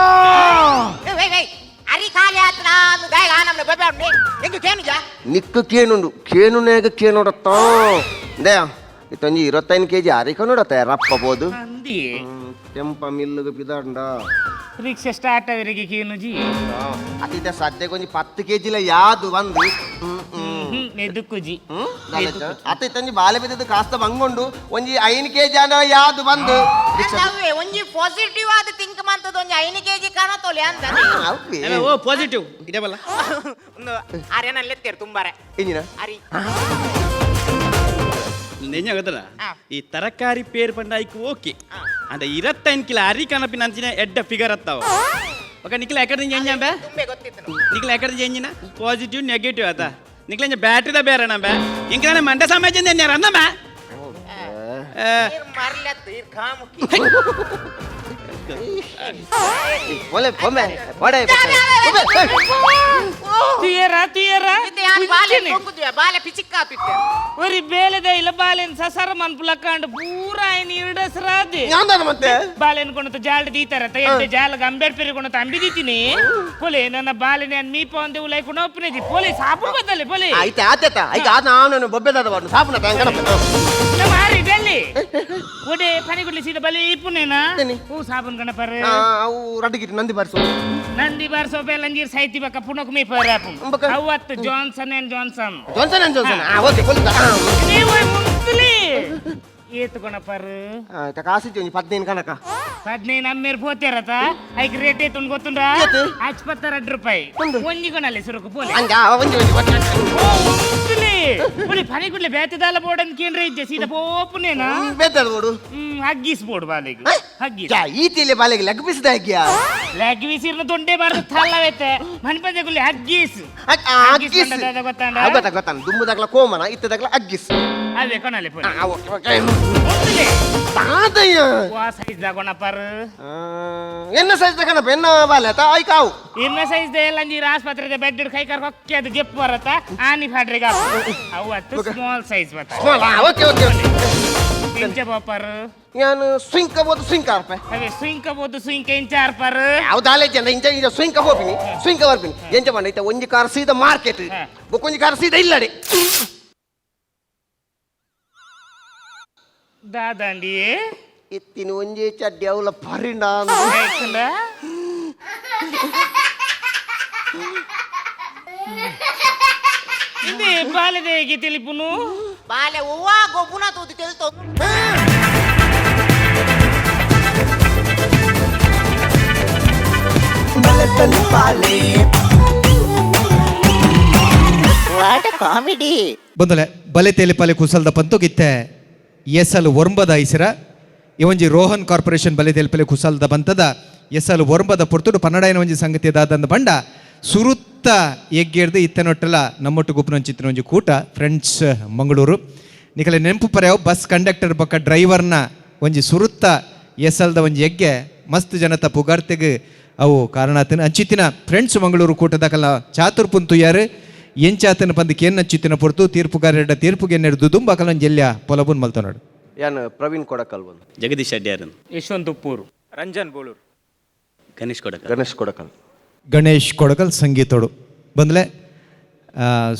ಅರಿ ಖಾಲಿ ಆತನ ಅಂದು ಗಾಯ ನಮ್ನ ಬೆಬ್ಬೆ ಉಂಡೆ ಎಂಗು ಕೇನುಜಾ ನಿಕ್ಕು ಕೇನುಂಡು ಕೇನುನೇಗ ಕೇನೋಡತ್ತ ದೇ ಇತ್ತೊಂಜಿ 25 kg ಅರಿಕ ನೋಡತ್ತ ರಪ್ಪಬೋದು ಅಂದಿ ಕೆಂಪ ಮಿಲ್ಲುಗ ಪಿದಾಂಡ ರಿಕ್ಷಾ ಸ್ಟಾರ್ಟ್ ಅವರಿಗೆ ಕೇನುಜಿ ಅತಿದ ಸದ್ಯಕ್ಕೆ ಒಂಜಿ 10 kg ಯಾದು ಬಂದು ಮೆದುಕುಜಿ ಅತ್ತ ತಂಜಿ ಬಾಲೆ ಬಿದ್ದದ್ದು ಕಾಸ್ತ ಬಂಗೊಂಡು ಒಂಜಿ 5 kg ಅಂಡ ಯಾದು ಬಂದು ಅಂದವೆ ಒಂಜಿ ಪಾಸಿಟಿವ್ ಆದ ಥಿಂಕ್ ಮಂತದ ಒಂಜಿ 5 kg ಕಾಣತೋಲೆ ಅಂತ ಓ ಪಾಸಿಟಿವ್ ಇದೆ ಬಲ್ಲ ಒಂದು ಆರ್ಯನ ಲೆತ್ತೇರು ತುಂಬಾರೆ ಇಂಜಿನ ಅರಿ ನೆಂಜ ಗೊತ್ತಲ್ಲ ಈ ತರಕಾರಿ ಪೇರು ಪಂಡ ಐಕ್ ಓಕೆ ಅಂದ 25 ಕಿಲೋ ಅರಿ ಕನಪಿನ ಅಂಚಿನ ಎಡ್ಡ ಫಿಗರ್ ಅತ್ತಾವ ఒక నిఖిల్ ఎక్కడ నుంచి ఏం బే ತುಂಬೆ ಗೊತ್ತಿತ್ತು నిఖిల్ ఎక్కడ నుంచి ఏంజినా పాజిటివ్ నెగటివ్ అత నిఖిల్ బ్యాటరీ దా ಬೇರೆನಾ ಬೇ ಇಂಕನ ಮಂಡೆ ಸಮಾಜದಿಂದ ಏನಾರ ಅಂದ ಬೇ ಮರ್ಲತ್ತು ಇರ್ ಕಾಮುಕಿ ಒಲೆ ಪೊಮ್ಮೆ ಒಡೆ ತುಯರ ತುಯರ ಇತ್ತೆ ಯಾನ್ ಬಾಲೆ ಕೊಂಗುದ್ಯ ಬಾಲೆ ಪಿಚಿಕ್ಕಾಪಿತ್ತೆ ಒರಿ ಬೇಲೆದ ಇಲ್ಲ ಬಾಲೆನ್ ಸಸರ ಮನ್ಪುಲಕ್ಕಂಡು ಪೂರ ಐನ್ ಇರ್ಡಸ್ರಾದೆ ಯಾಂದನ ಮತ್ತೆ ಬಾಲೆನ್ ಕೊಣತ ಜಾಲ್ಡ್ ದೀತಾರತ ಎಡ್ಡೆ ಜಾಲಗ ಅಂಬೇಡ್ಪೆರಿ ಕೊಣತ ಅಂಬಿ ದೀತಿನಿ ಪೊಲೆ ನನ್ನ ಬಾಲೆನೆ ಅನ್ ಮೀಪ ಒಂದೆ ಉಲೈ ಕೊಣ ಒಪ್ಪನೆದಿ ಪೊಲೆ ಸಾಪು ಬದಲೆ ಪೊಲೆ ಆಯ್ತು ಆತೇತ ಈಗ ಆತ ನಾನು ಬೊಬ್ಬೆದಾದ ಬರ್ನು ಸಾಪುನ ತಂಗಡ ಮಾರಿ ಡೆಲ್ಲಿ ಒಡೆ ಪನಿಗುಡ್ಲಿ ಸೀದ ಬಲಿ ಇಪ್ಪುನೇನಾ ಹೂ ಸಾಬನ್ ಗಣ ಪರ ಅವು ರಡ್ಡಿಗಿಟ್ಟು ನಂದಿ ಬಾರಿಸು ನಂದಿ ಬಾರ್ಸೋ ಬೇಲಂಜೀರ್ ಸೈತಿ ಬಕ ಪುನಕ್ ಮೀ ಪರಾಪು ಅವತ್ತು Johnson and Johnson Johnson and Johnson okay ಕೊಲ್ದ ನೀವು ಮುಂದ್ಲಿ ಏತುಕೊಣಪ್ಪರು ಕಾಸಿತ್ತು ಒಂಜಿ 15 ಕನಕ 15 ಅಮ್ಮೇರ್ ಪೋತೇರತ ಐಕ್ ರೇಟ್ ಏತುಂಡು ಗೊತ್ತುಂಡ್ರಾ ಏತು? 52 ರೂಪಾಯಿ ಒಂಜಿ ಕೊನಲೆ ಸುರುಕು ಪೋಲೆ ಹಂಗ ಒಂಜಿ ಒಂಜಿ ಪುಲಿ ಪನಿ ಕುಡ್ಲೆ ಬೇತದಾಲ ಬೋರ್ಡ್ ಅಂತ ಕೇಂದ್ರ ಇದ್ದೆ ಸೀದಾ ಪೋಪುನೇನಾ ಬೇತಾಡ ನೋಡು ಹಗ್ಗಿಸ್ ಬೋರ್ಡ್ ಬಾಲೆಗೆ ಹಗ್ಗಿಸ್ ಈ ತೀಲೆ ಬಾಲೆಗೆ ಲೆಗ್ ಬಿಸಿದ ಹಾಕ್ಯಾ ಲೆಗ್ ವಿಸಿರ್ನ ತೊಂಡೆ ಬಾರ್ದು ಥಲ್ಲವೆತ್ತೆ ಮನ್ಪಂದೆ ಗುಲ್ಲಿ ಹಗ್ಗಿಸ್ ಅಗ್ಗಿಸ್ ಗೊತ್ತಾಂಡ ಗೊತ್ತಾನ ದುಂಬುದಾಗ್ಲ ಕೋಮನ ಇತ್ತದಾಗ್ಲ ಅಗ್ಗಿಸ್ ಅವೇ ಕೊನಲೆ ಪೋಲೆ ತಾದಯ್ಯ ವಾ ಸೈಜ್ ದಾಗೋಣಪ್ಪರು ಎನ್ನ ಸೈಜ್ ತಗಣಪ್ಪ ಎನ್ನ ಬಾಲೆ ಆತ ಐ ಕಾವು ಇನ್ನ ಸೈಜ್ ದೇ ಲಂಜೀರ್ ಆಸ್ಪತ್ರೆ ಬೆಡ್ ಕೈ ಕರ್ ಹೊಕ್ಕೆ ಅದು ಗೆಪ್ ಬರತ್ತ ಆನಿ ಫಾಡ್ರಿಗೆ ಅವತ್ತು ಸ್ಮಾಲ್ ಸೈಜ್ ಬತ್ತ ಓಕೆ ಓಕೆ ಇಂಚ ಬಾಪರು ನಾನು ಸ್ವಿಂಕ್ ಬೋದು ಸ್ವಿಂಕ್ ಆರ್ಪ ಅವೇ ಸ್ವಿಂಕ್ ಬೋದು ಸ್ವಿಂಕ್ ಇಂಚಾರ್ ಪರ್ ಯಾವ್ದಾಲೆ ಜನ ಇಂಚ ಇಂಚ ಸ್ವಿಂಕ್ ಹೋಗ್ತೀನಿ ಸ್ವಿಂಕ್ ಬರ್ತೀನಿ ಎಂಚ ಮಾಡಿ ಐತೆ ಒಂಜಿ ಕಾರ್ ಸೀದಾ ಮಾರ್ಕೆಟ್ ಬೊಕ್ಕೊಂಜಿ ಕಾರ್ ಸೀದಾ ಇಲ್ಲಡೆ ದಾದಂಡಿ ಎತ್ತಿನ ಒಂಜಿ ಚಡ್ಡಿ ಅವಳ ಪರಿಣಾಮ ಇಂದಿ ಬಾಲೆದೆ ಹೇಗೆ ತಿಳಿಪುನು ಬಾಲೆ ಹೂವ ಗೊಬ್ಬುನ ತೂತಿ తెలుతో ಬಲೆತಲ್ಲಿ ಪಾಲೆ ವಾಟ್ ಕಾಮಿಡಿ ಬಂದಲೆ ಬಲೆ ತೇಲಿಪಾಲೆ ಕುಸಲ್ದ ಪಂತುಗಿತ್ತೆ ಎಸಲು ಒರ್ಂಬದ ಐಸಿರ ಇವಂಜಿ ರೋಹನ್ ಕಾರ್ಪೊರೇಷನ್ ಬಲೆ ತೇಲಿಪಾಲೆ ಕುಸಲ್ದ ಬಂತದ ಎಸಲು ಒರ್ಂಬದ ಪೊರ್ತುಡು ಪನ್ನಡಾಯನ ಒಂಜಿ ಸಂಗತಿ ದಾದಂದ ಬಂಡ ಸುರುತ್ತ ಎಗ್ಗೇರ್ದು ಇತ್ತನೊಟ್ಟಲ ನಮ್ಮೊಟ್ಟು ಗುಪ್ಪನೊಂಚಿತ್ತಿನ ಒಂಜಿ ಕೂಟ ಫ್ರೆಂಡ್ಸ್ ಮಂಗಳೂರು ನಿಕಲೆ ನೆನಪು ಪರ್ಯಾವ ಬಸ್ ಕಂಡಕ್ಟರ್ ಪಕ್ಕ ಡ್ರೈವರ್ನ ಒಂಜಿ ಸುರುತ್ತ ಎಸಲ್ದ ಒಂಜಿ ಎಗ್ಗೆ ಮಸ್ತ್ ಜನತ ಪುಗಾರ್ತೆಗ್ ಅವು ಕಾರಣಾತನ ಅಂಚಿತ್ತಿನ ಫ್ರೆಂಡ್ಸ್ ಮಂಗಳೂರು ಕೂಟದಕಲ್ಲ ಚಾತುರ್ ಪುಂತುಯಾರು ಎಂಚಾತನ ಪಂದು ಕೇನ್ ಹಚ್ಚಿತ್ತಿನ ಪೊರ್ತು ತೀರ್ಪುಗಾರರ ತೀರ್ಪುಗೆ ನೆರೆದು ದುದುಂಬಕಲ ಜಲ್ಯ ಪೊಲಬುನ್ ಮಲ್ತನಾಡು ಯಾನ್ ಪ್ರವೀಣ್ ಕೊಡಕಲ್ ಬಂದು ಜಗದೀಶ್ ಅಡ್ಯಾರನ್ ಯಶವಂತ್ ಉಪ್ಪೂರು ರಂಜನ್ ಬೋಳೂರು ಗಣೇಶ್ ಕೊಡಕ ಗಣೇಶ್ ಕೊಡಕಲ್ ಗಣೇಶ್ ಕೊಡಗಲ್ ಸಂಗೀತೋಡು ಬಂದಲೆ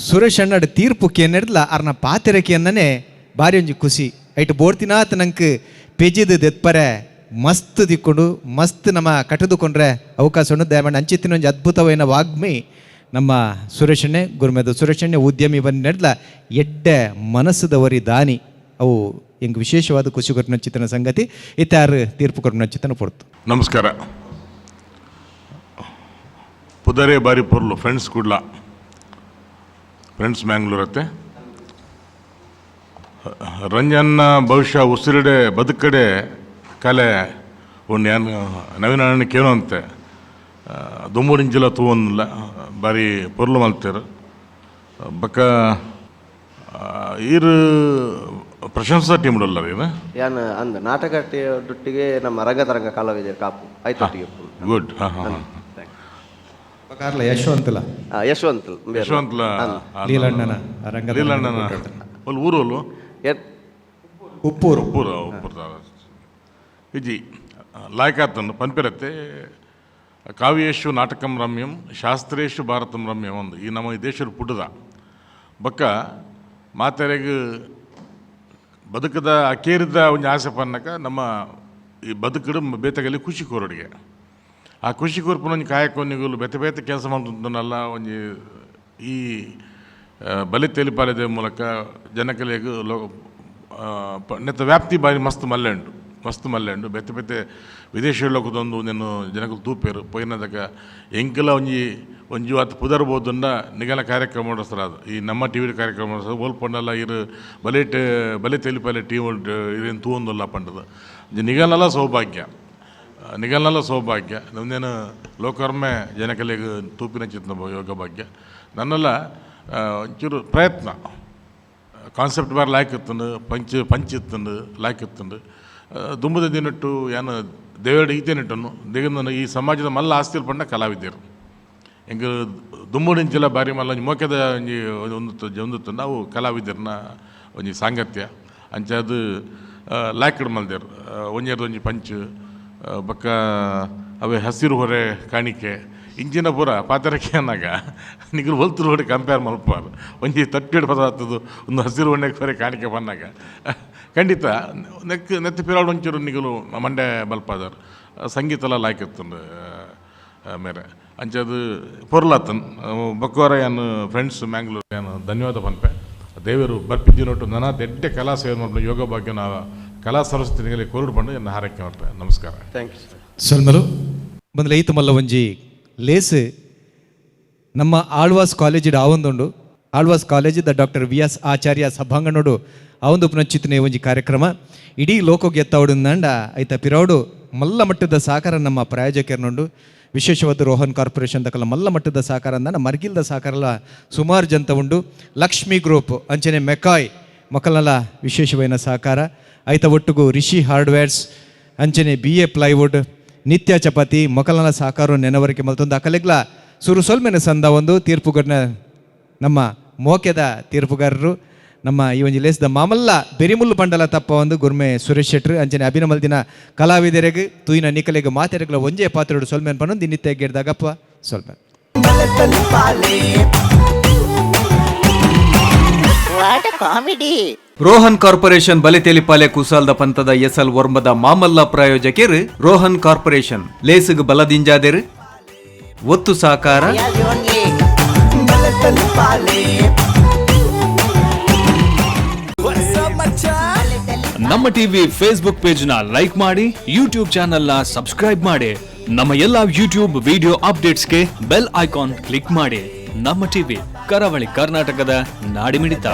ಸುರೇಶ್ ಅಣ್ಣಡ್ ತೀರ್ಪು ಕೇನೆಡ್ಲ ಅರ್ನ ಪಾತೆರಕಿಯನ್ನೇ ಬಾರಿ ಒಂಜಿ ಖುಷಿ ಐಟ್ ಬೋಡ್ತಿನಾತ್ ನಂಗೆ ಪೆಜಿದ್ ದೆತ್ಪರೆ ಮಸ್ತ್ ದಿಕ್ಕೊಂಡು ಮಸ್ತ್ ನಮ್ಮ ಕಟ್ಟದುಕೊಂಡ್ರೆ ಅವಕಾಶ ಉಂಡು ದಯಮಾಡಿ ಅಂಚಿತ್ತಿನ ಒಂಜಿ ಅದ್ಭುತವಾದ ವಾಗ್ಮಿ ನಮ್ಮ ಸುರೇಶಣ್ಣೆ ಗುರುಮೇದ ಸುರೇಶಣ್ಣೆ ಉದ್ಯಮಿ ಬಂದು ನಡೆದ ಎಡ್ಡೆ ಮನಸ್ಸದವರಿ ದಾನಿ ಅವು ಹೆಂಗೆ ವಿಶೇಷವಾದ ಖುಷಿ ಕೊಟ್ಟಿನ ಚಿತ್ರನ ಸಂಗತಿ ಇತ್ತಾರು ತೀರ್ಪು ಕೊಟ್ಟಿನ ಚಿತ್ರನ ಪೊರ್ತು ನಮಸ್ಕಾರ ಪುದರೆ ಬಾರಿ ಪೊರ್ಲು ಫ್ರೆಂಡ್ಸ್ ಕೂಡ್ಲ ಫ್ರೆಂಡ್ಸ್ ಮ್ಯಾಂಗ್ಳೂರತ್ತೆ ರಂಜನ್ನ ಭವಿಷ್ಯ ಉಸಿರಡೆ ಬದುಕಡೆ ಕಲೆ ಒಂದು ಏನು ನವೀನ ಕೇನೋ ಅಂತೆ ದುಮ್ಮೂರಿಂಜಿಲ ತೂವೊಂದಿಲ್ಲ ಬಾರಿ ಪೊರ್ಲು ಮಲ್ತೇರು ಬಕ್ಕ ಈರು ಪ್ರಶಂಸಾ ಟೀಮ್ ಉಡಲ್ಲ ಇದು ಯಾನ್ ಅಂದ ನಾಟಕ ಒಟ್ಟಿಗೆ ನಮ್ಮ ರಂಗತರಂಗ ಕಲಾವಿದರು ಕಾಪು ಆಯ್ತೊಟ್ಟಿಗೆ ಗುಡ್ ಹಾಂ ಹಾಂ ಕಾರ್ಲ ಯಶವಂತಲ ಯಶವಂತಲ ಲೀಲಣ್ಣನ ಲೀಲಣ್ಣನ ಅಲ್ಲಿ ಊರು ಉಪ್ಪೂರು ಉಪ್ಪೂರು ಇಜಿ ಲಾಯ್ಕಾತನ್ನು ಪನ್ಪಿರತ್ತೆ ಕಾವ್ಯೇಶು ನಾಟಕಂ ರಮ್ಯಂ ಶಾಸ್ತ್ರೇಶು ಭಾರತಂ ರಮ್ಯಂ ಒಂದು ಈ ನಮ್ಮ ಈ ದೇಶದ ಪುಟದ ಬಕ್ಕ ಮಾತೆರೆಗೆ ಬದುಕದ ಅಕೇರಿದ ಒಂದು ಆಸೆ ಪನ್ನಕ ನಮ್ಮ ಈ ಬದುಕಡು ಬೇತಗಲ್ಲಿ ಖುಷಿ ಕೋರಡಿಗೆ ಆ ಖುಷಿ ಕೋರ್ಪುನ ಒಂದು ಕಾಯಕೊನಿಗಳು ಬೇತೆ ಬೇತೆ ಕೆಲಸ ಮಾಡ್ತನಲ್ಲ ಒಂದು ಈ ಬಲಿ ತೇಲಿಪಾಲದ ಮೂಲಕ ಜನಕಲೆಗೂ ನೆತ್ತ ವ್ಯಾಪ್ತಿ ಬಾರಿ ಮಸ್ತ್ ಮಲ್ಲೆಂಡು ಬೇತೆ ಬೇತೆ ವಿದೇಶಗಳೊಂದು నేను ಜನಗಳು ತೂಪೇರು ಪೋಯಿನದಕ ಎಂಕೆಲ ಒಂಜಿ ಆತು ಪುದರ್ಬೋದುಂಡ ನಿಗಲ ಕಾರ್ಯಕ್ರಮ ನಡೆಸ್ತಾರೆ ಅದು ಈ ನಮ್ಮ ಟಿ ವಿ ಕಾರ್ಯಕ್ರಮ ನಡೆಸ್ತಾರೆ ಓಲ್ಪಂಡಲ್ಲ ಇರು ಬಲೆ ತೇಲಿಪಾಲೆ ಟೀಮ್ ಇದೇನು ತೂವೊಂದಲ್ಲ ಪಂಡದು ನಿಗಲೆಲ್ಲ ಸೌಭಾಗ್ಯ ನಮ್ದೇನು ಲೋಕರ್ಮೆ ಜನಕಲೆಗೆ ತೂಪಿನ ಚಿತ್ನ ಯೋಗ ಭಾಗ್ಯ ನನ್ನೆಲ್ಲ ಒಂಚೂರು ಪ್ರಯತ್ನ ಕಾನ್ಸೆಪ್ಟ್ ಬಾರಿ ಲಾಯ್ಕಿತ್ತಂಡು ಪಂಚಿತ್ತಂಡು ಲಾಯ್ಕಿತ್ತಂಡು ದುಂಬದ ದಿನಟ್ಟು ಏನು ದೇವಡಿ ಈತೇನಿಟ್ಟನು ದೇಗನ ಈ ಸಮಾಜದ ಮಲ್ಲ ಆಸ್ತಿಲ್ ಪಂಡ ಕಲಾವಿದ್ಯರು ಹೆಂಗೆ ದುಮ್ಮುಡಿಂಚಿಲ್ಲ ಬಾರಿ ಮಲ್ಲ ಮೋಕೆದ ಒಂದು ನಾವು ಕಲಾವಿದ್ಯರನ್ನ ಒಂಜಿ ಸಾಂಗತ್ಯ ಅಂಚೆ ಅದು ಲಾಯ್ಕಡ್ ಮಲ್ದೇರು ಒಂಜಿ ಪಂಚ್ ಬಕ್ಕ ಅವೇ ಹಸಿರು ಹೊರೆ ಕಾಣಿಕೆ ಇಂಚಿನ ಪೂರ ಪಾತ್ರಕ್ಕೆ ಅನ್ನಾಗ ನಿಗಲು ಹೊಲ್ತರು ಹೊಡೆ ಕಂಪೇರ್ ಮಲ್ಪಾರು ಒಂಜಿ ತಟ್ಟೆಡು ಪದಾರ್ಥದ್ದು ಒಂದು ಹಸಿರು ಹೊಣ್ಣೆಗೆ ಹೊರೆ ಕಾಣಿಕೆ ಬಂದಾಗ ಖಂಡಿತ ನೆತ್ತಿ ಪಿರಾಡು ಒಂಚೂರು ನಿಗಲು ಮಂಡ್ಯ ಬಲ್ಪಾದರು ಸಂಗೀತ ಲಾಯ್ಕಿತ್ತಂಡು ಮೇರೆ ಅಂಚದು ಪೊರ್ಲಾತನ್ ಬಕ್ಕವರ ಏನು ಫ್ರೆಂಡ್ಸ್ ಮ್ಯಾಂಗ್ಳೂರ್ ಏನು ಧನ್ಯವಾದ ಪನ್ಪೆ ದೇವರು ಬರ್ಪಿದ್ದಿ ನೋಟು ನನ್ನ ದೆಡ್ಡೆ ಕಲಾ ಸೇವೆ ಮಾಡ್ಬೋದು ಯೋಗ ಭಾಗ್ಯ ನಾವು ಕಲಾ ಸರಸ್ವತಿ ನಿಗಲಿ ಕೋರುಡು ಪಂಡು ಎನ್ನ ಹಾರೈಕೆ ಮಾಡ್ತಾರೆ. ನಮಸ್ಕಾರ. Thank you sir. ಸೊಲ್ಮಲು ಬಂದು ಐತು ಮಲ್ಲ ಒಂಜಿ ಲೇಸ್ ನಮ್ಮ ಆಳ್ವಾಸ್ ಕಾಲೇಜಿಡ್ ಆವೊಂದುಂಡು. ಆಳ್ವಾಸ್ ಕಾಲೇಜಿದ ಡಾಕ್ಟರ್ ವಿ ಎಸ್ ಆಚಾರ್ಯ ಸಭಾಂಗಣೋಡು ಆವೊಂದು ಪುನಶ್ಚಿತನೆ ಒಂಜಿ ಕಾರ್ಯಕ್ರಮ ಇಡೀ ಲೋಕಕ್ಕೆ ಎತ್ತವಡುಂದಂಡ ಐತ ಪಿರೌಡು ಮಲ್ಲ ಮಟ್ಟದ ಸಹಕಾರ ನಮ್ಮ ಪ್ರಾಯೋಜಕರನುಂಡು. ವಿಶೇಷವಾದ ರೋಹನ್ ಕಾರ್ಪೊರೇಷನ್ ದಕಲ ಮಲ್ಲ ಮಟ್ಟದ ಸಹಕಾರ ಅಂದ ಮರ್ಗಿಲ್ದ ಸಹಕಾರಲ ಸುಮಾರು ಜಂತ ಉಂಡು. ಲಕ್ಷ್ಮಿ ಗ್ರೂಪ್ ಅಂಚನೆ ಮೆಕಾಯ್ ಮಕ್ಕಳಲ್ಲ ವಿಶೇಷವಾದ ಸಹಕಾರ ಐತ ಒಟ್ಟುಗು ರಿಷಿ ಹಾರ್ಡ್ವೇರ್ಸ್ ಅಂಚನೆ BA ಪ್ಲೈವುಡ್ ನಿತ್ಯ ಚಪಾತಿ ಮೊಕಲನ ಸಹಕಾರ ನೆನವರಿಕೆ ಮಲ್ತೊಂದು ಅಕಲೆಗ್ಲ ಸುರು ಸೊಲ್ಮೆನ ಸಂದ ಒಂದು ತೀರ್ಪುಗಾರನ ನಮ್ಮ ಮೋಕೆದ ತೀರ್ಪುಗಾರರು ನಮ್ಮ ಈ ಒಂದು ಲೇಸ್ದ ಮಾಮಲ್ಲ ಬೆರಿಮುಲ್ಲು ಪಂಡಲ ತಪ್ಪ ಒಂದು ಗುರ್ಮೆ ಸುರೇಶ್ ಶೆಟ್ರು ಅಂಚನೆ ಅಭಿನಮಲ್ ದಿನ ಕಲಾವಿದರಿಗೆ ತೂಯಿನ ನಿಕಲೆಗೆ ಮಾತೆರೆಗಳ ಒಂಜೇ ಪಾತ್ರೆಡು ಸೊಲ್ಮೆನ್ ಪನ್ನೊಂದು ನಿತ್ಯ ಗೆಡ್ದಾಗಪ್ಪ ಸೊಲ್ಮೆನ್. What comedy. ರೋಹನ್ ಕಾರ್ಪೊರೇಷನ್ ಬಲೆತೆಲಿಪಾಲೆ ಕುಸಾಲ್ದ ಪಂತದ ಎಸಲ್ ವರ್ಮದ ಮಾಮಲ್ಲ ಪ್ರಾಯೋಜಕರು ರೋಹನ್ ಕಾರ್ಪೊರೇಷನ್ ಲೇಸಿಗೆ ಬಲದಿಂಜಾದೆರು ಒತ್ತು ಸಹಕಾರ ನಮ್ಮ ಟಿವಿ ಫೇಸ್ಬುಕ್ ಪೇಜ್ ನ ಲೈಕ್ ಮಾಡಿ, ಯೂಟ್ಯೂಬ್ ಚಾನೆಲ್ ನ ಸಬ್ಸ್ಕ್ರೈಬ್ ಮಾಡಿ. ನಮ್ಮ ಎಲ್ಲಾ ಯೂಟ್ಯೂಬ್ ವಿಡಿಯೋ ಅಪ್ಡೇಟ್ಸ್ಗೆ ಬೆಲ್ ಐಕಾನ್ ಕ್ಲಿಕ್ ಮಾಡಿ. ನಮ್ಮ ಟಿವಿ ಕರಾವಳಿ ಕರ್ನಾಟಕದ ನಾಡಿಮಿಡಿತ.